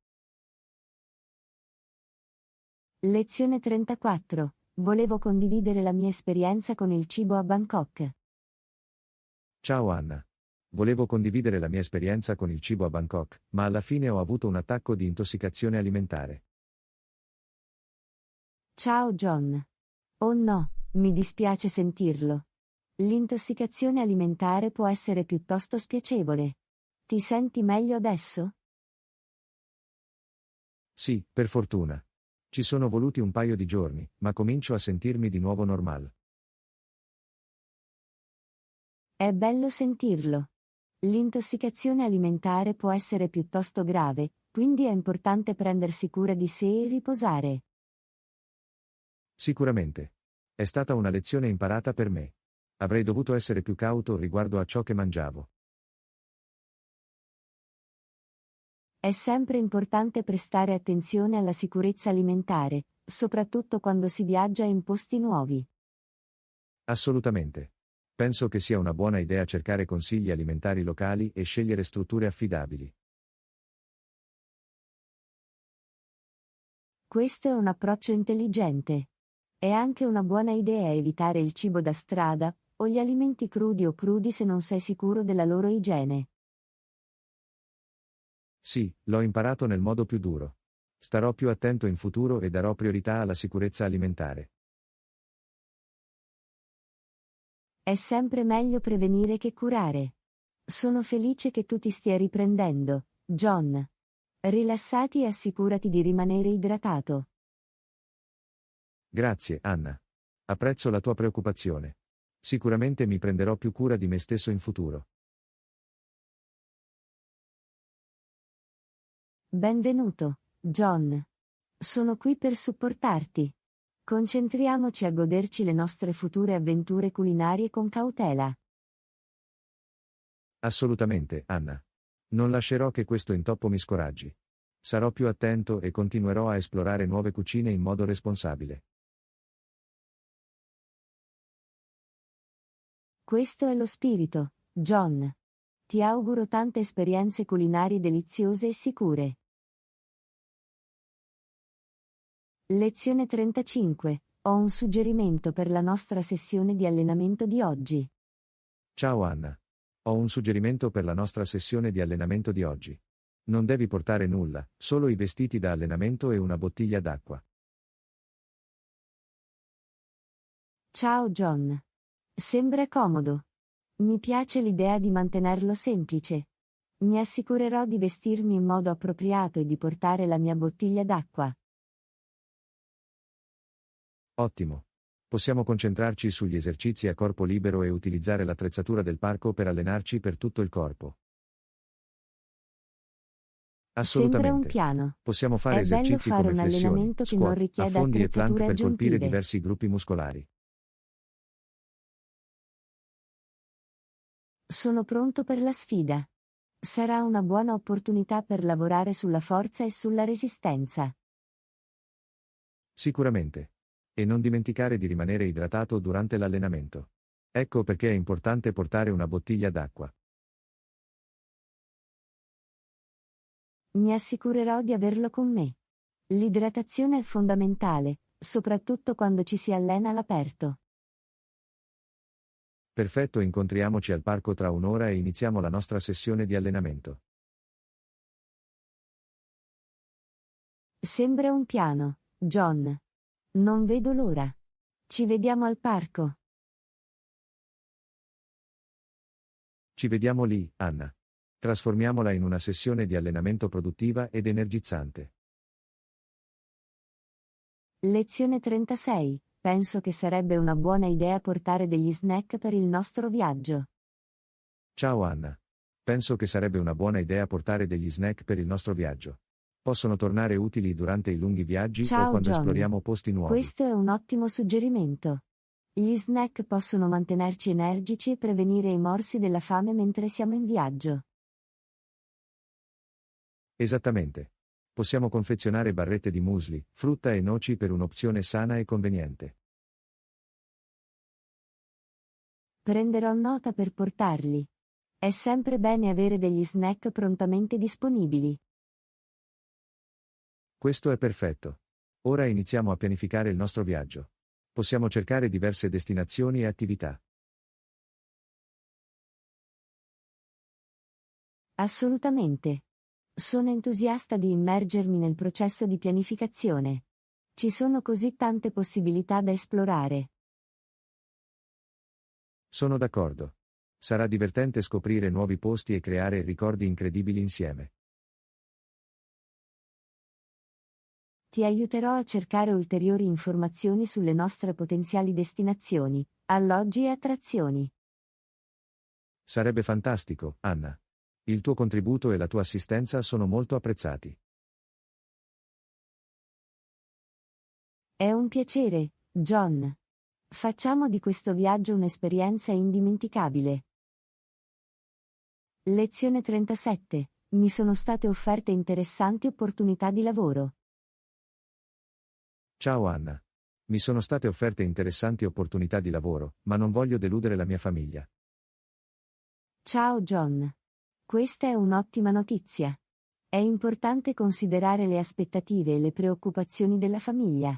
Lezione 34. Volevo condividere la mia esperienza con il cibo a Bangkok. Ciao Anna. Volevo condividere la mia esperienza con il cibo a Bangkok, ma alla fine ho avuto un attacco di intossicazione alimentare. Ciao John. Oh no, mi dispiace sentirlo. L'intossicazione alimentare può essere piuttosto spiacevole. Ti senti meglio adesso? Sì, per fortuna. Ci sono voluti un paio di giorni, ma comincio a sentirmi di nuovo normale. È bello sentirlo. L'intossicazione alimentare può essere piuttosto grave, quindi è importante prendersi cura di sé e riposare. Sicuramente. È stata una lezione imparata per me. Avrei dovuto essere più cauto riguardo a ciò che mangiavo. È sempre importante prestare attenzione alla sicurezza alimentare, soprattutto quando si viaggia in posti nuovi. Assolutamente. Penso che sia una buona idea cercare consigli alimentari locali e scegliere strutture affidabili. Questo è un approccio intelligente. È anche una buona idea evitare il cibo da strada, o gli alimenti crudi o crudi se non sei sicuro della loro igiene. Sì, l'ho imparato nel modo più duro. Starò più attento in futuro e darò priorità alla sicurezza alimentare. È sempre meglio prevenire che curare. Sono felice che tu ti stia riprendendo, John. Rilassati e assicurati di rimanere idratato. Grazie, Anna. Apprezzo la tua preoccupazione. Sicuramente mi prenderò più cura di me stesso in futuro. Benvenuto, John. Sono qui per supportarti. Concentriamoci a goderci le nostre future avventure culinarie con cautela. Assolutamente, Anna. Non lascerò che questo intoppo mi scoraggi. Sarò più attento e continuerò a esplorare nuove cucine in modo responsabile. Questo è lo spirito, John. Ti auguro tante esperienze culinarie deliziose e sicure. Lezione 35. Ho un suggerimento per la nostra sessione di allenamento di oggi. Ciao Anna. Ho un suggerimento per la nostra sessione di allenamento di oggi. Non devi portare nulla, solo i vestiti da allenamento e una bottiglia d'acqua. Ciao John. Sembra comodo. Mi piace l'idea di mantenerlo semplice. Mi assicurerò di vestirmi in modo appropriato e di portare la mia bottiglia d'acqua. Ottimo. Possiamo concentrarci sugli esercizi a corpo libero e utilizzare l'attrezzatura del parco per allenarci per tutto il corpo. Sembra un Assolutamente. piano. Possiamo fare È bello esercizi fare come un flessioni, allenamento che non squat, richieda affondi e plank attrezzature per colpire aggiuntive. diversi gruppi muscolari. Sono pronto per la sfida. Sarà una buona opportunità per lavorare sulla forza e sulla resistenza. Sicuramente. E non dimenticare di rimanere idratato durante l'allenamento. Ecco perché è importante portare una bottiglia d'acqua. Mi assicurerò di averlo con me. L'idratazione è fondamentale, soprattutto quando ci si allena all'aperto. Perfetto, incontriamoci al parco tra un'ora e iniziamo la nostra sessione di allenamento. Sembra un piano, John. Non vedo l'ora. Ci vediamo al parco. Ci vediamo lì, Anna. Trasformiamola in una sessione di allenamento produttiva ed energizzante. Lezione 36. Penso che sarebbe una buona idea portare degli snack per il nostro viaggio. Ciao Anna. Penso che sarebbe una buona idea portare degli snack per il nostro viaggio. Possono tornare utili durante i lunghi viaggi o Ciao quando John. esploriamo posti nuovi. Questo è un ottimo suggerimento. Gli snack possono mantenerci energici e prevenire i morsi della fame mentre siamo in viaggio. Esattamente. Possiamo confezionare barrette di muesli, frutta e noci per un'opzione sana e conveniente. Prenderò nota per portarli. È sempre bene avere degli snack prontamente disponibili. Questo è perfetto. Ora iniziamo a pianificare il nostro viaggio. Possiamo cercare diverse destinazioni e attività. Assolutamente. Sono entusiasta di immergermi nel processo di pianificazione. Ci sono così tante possibilità da esplorare. Sono d'accordo. Sarà divertente scoprire nuovi posti e creare ricordi incredibili insieme. Ti aiuterò a cercare ulteriori informazioni sulle nostre potenziali destinazioni, alloggi e attrazioni. Sarebbe fantastico, Anna. Il tuo contributo e la tua assistenza sono molto apprezzati. È un piacere, John. Facciamo di questo viaggio un'esperienza indimenticabile. Lezione 37. Mi sono state offerte interessanti opportunità di lavoro. Ciao Anna. Mi sono state offerte interessanti opportunità di lavoro, ma non voglio deludere la mia famiglia. Ciao John. Questa è un'ottima notizia. È importante considerare le aspettative e le preoccupazioni della famiglia.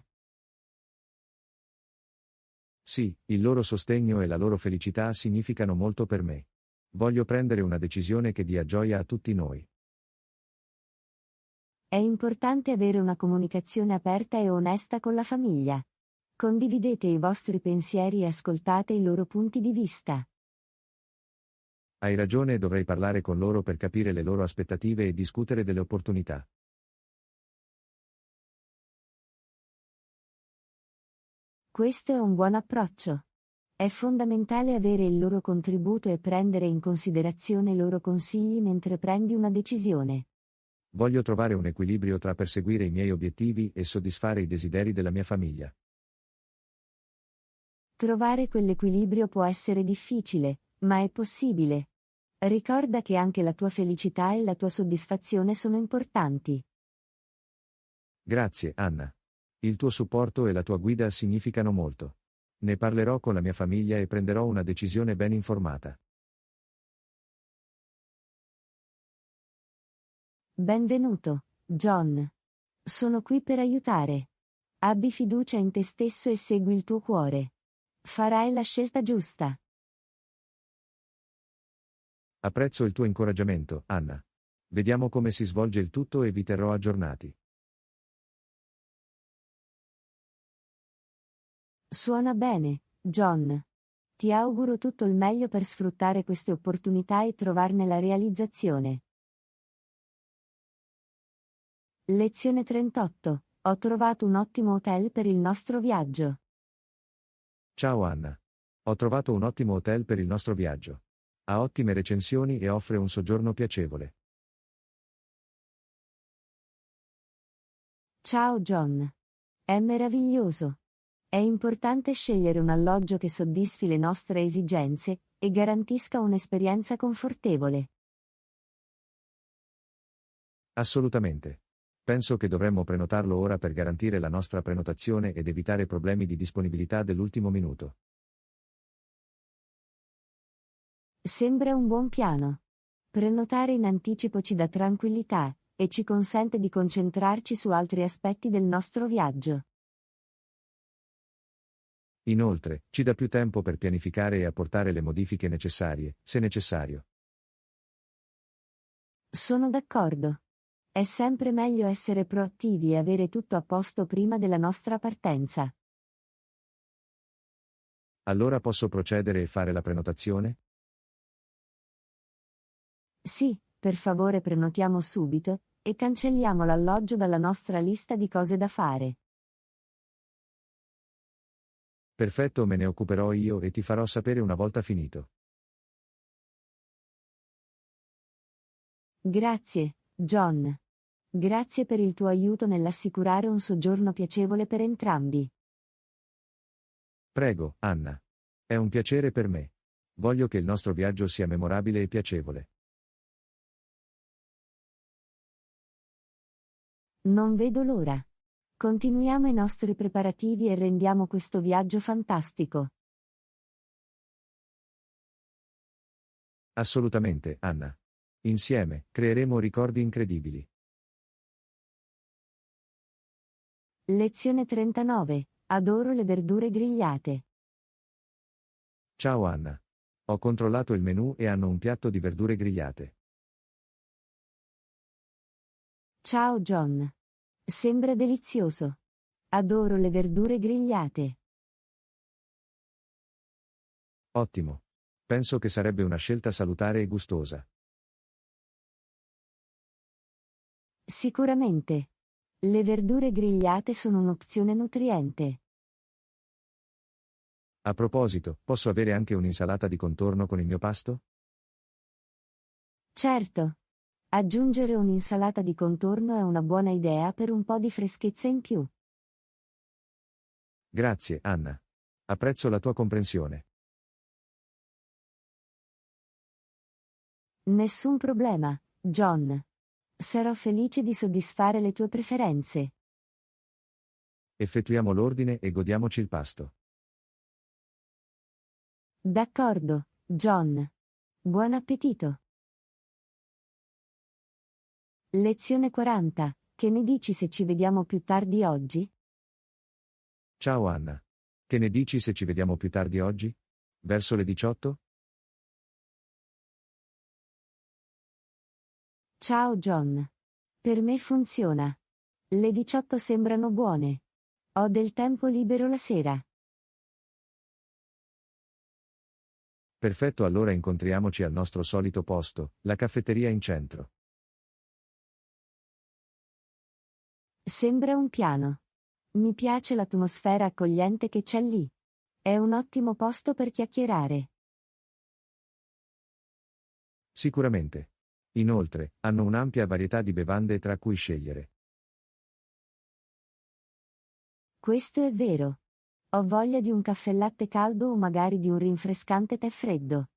Sì, il loro sostegno e la loro felicità significano molto per me. Voglio prendere una decisione che dia gioia a tutti noi. È importante avere una comunicazione aperta e onesta con la famiglia. Condividete i vostri pensieri e ascoltate i loro punti di vista. Hai ragione, dovrei parlare con loro per capire le loro aspettative e discutere delle opportunità. Questo è un buon approccio. È fondamentale avere il loro contributo e prendere in considerazione i loro consigli mentre prendi una decisione. Voglio trovare un equilibrio tra perseguire i miei obiettivi e soddisfare i desideri della mia famiglia. Trovare quell'equilibrio può essere difficile, ma è possibile. Ricorda che anche la tua felicità e la tua soddisfazione sono importanti. Grazie, Anna. Il tuo supporto e la tua guida significano molto. Ne parlerò con la mia famiglia e prenderò una decisione ben informata. Benvenuto, John. Sono qui per aiutare. Abbi fiducia in te stesso e segui il tuo cuore. Farai la scelta giusta. Apprezzo il tuo incoraggiamento, Anna. Vediamo come si svolge il tutto e vi terrò aggiornati. Suona bene, John. Ti auguro tutto il meglio per sfruttare queste opportunità e trovarne la realizzazione. Lezione 38. Ho trovato un ottimo hotel per il nostro viaggio. Ciao Anna. Ho trovato un ottimo hotel per il nostro viaggio. Ha ottime recensioni e offre un soggiorno piacevole. Ciao John. È meraviglioso. È importante scegliere un alloggio che soddisfi le nostre esigenze e garantisca un'esperienza confortevole. Assolutamente. Penso che dovremmo prenotarlo ora per garantire la nostra prenotazione ed evitare problemi di disponibilità dell'ultimo minuto. Sembra un buon piano. Prenotare in anticipo ci dà tranquillità e ci consente di concentrarci su altri aspetti del nostro viaggio. Inoltre, ci dà più tempo per pianificare e apportare le modifiche necessarie, se necessario. Sono d'accordo. È sempre meglio essere proattivi e avere tutto a posto prima della nostra partenza. Allora posso procedere e fare la prenotazione? Sì, per favore prenotiamo subito e cancelliamo l'alloggio dalla nostra lista di cose da fare. Perfetto, me ne occuperò io e ti farò sapere una volta finito. Grazie, John. Grazie per il tuo aiuto nell'assicurare un soggiorno piacevole per entrambi. Prego, Anna. È un piacere per me. Voglio che il nostro viaggio sia memorabile e piacevole. Non vedo l'ora. Continuiamo i nostri preparativi e rendiamo questo viaggio fantastico. Assolutamente, Anna. Insieme, creeremo ricordi incredibili. Lezione 39. Adoro le verdure grigliate. Ciao Anna. Ho controllato il menù e hanno un piatto di verdure grigliate. Ciao John. Sembra delizioso. Adoro le verdure grigliate. Ottimo. Penso che sarebbe una scelta salutare e gustosa. Sicuramente. Le verdure grigliate sono un'opzione nutriente. A proposito, posso avere anche un'insalata di contorno con il mio pasto? Certo. Aggiungere un'insalata di contorno è una buona idea per un po' di freschezza in più. Grazie, Anna. Apprezzo la tua comprensione. Nessun problema, John. Sarò felice di soddisfare le tue preferenze. Effettuiamo l'ordine e godiamoci il pasto. D'accordo, John. Buon appetito. Lezione 40. Che ne dici se ci vediamo più tardi oggi? Ciao Anna. Che ne dici se ci vediamo più tardi oggi? Verso le 18? Ciao John. Per me funziona. Le 18 sembrano buone. Ho del tempo libero la sera. Perfetto, allora incontriamoci al nostro solito posto, la caffetteria in centro. Sembra un piano. Mi piace l'atmosfera accogliente che c'è lì. È un ottimo posto per chiacchierare. Sicuramente. Inoltre, hanno un'ampia varietà di bevande tra cui scegliere. Questo è vero. Ho voglia di un caffè latte caldo o magari di un rinfrescante tè freddo.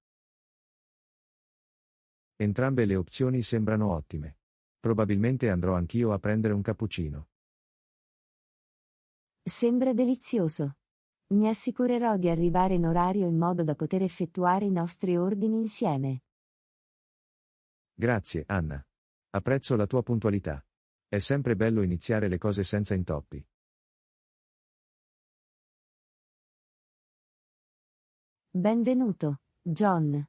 Entrambe le opzioni sembrano ottime. Probabilmente andrò anch'io a prendere un cappuccino. Sembra delizioso. Mi assicurerò di arrivare in orario in modo da poter effettuare i nostri ordini insieme. Grazie, Anna. Apprezzo la tua puntualità. È sempre bello iniziare le cose senza intoppi. Benvenuto, John.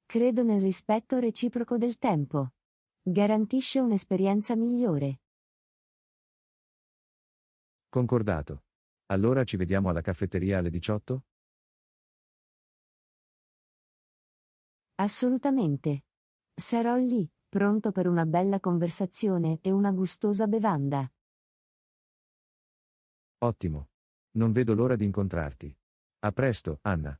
Credo nel rispetto reciproco del tempo. Garantisce un'esperienza migliore. Concordato. Allora ci vediamo alla caffetteria alle 18? Assolutamente. Sarò lì, pronto per una bella conversazione e una gustosa bevanda. Ottimo. Non vedo l'ora di incontrarti. A presto, Anna.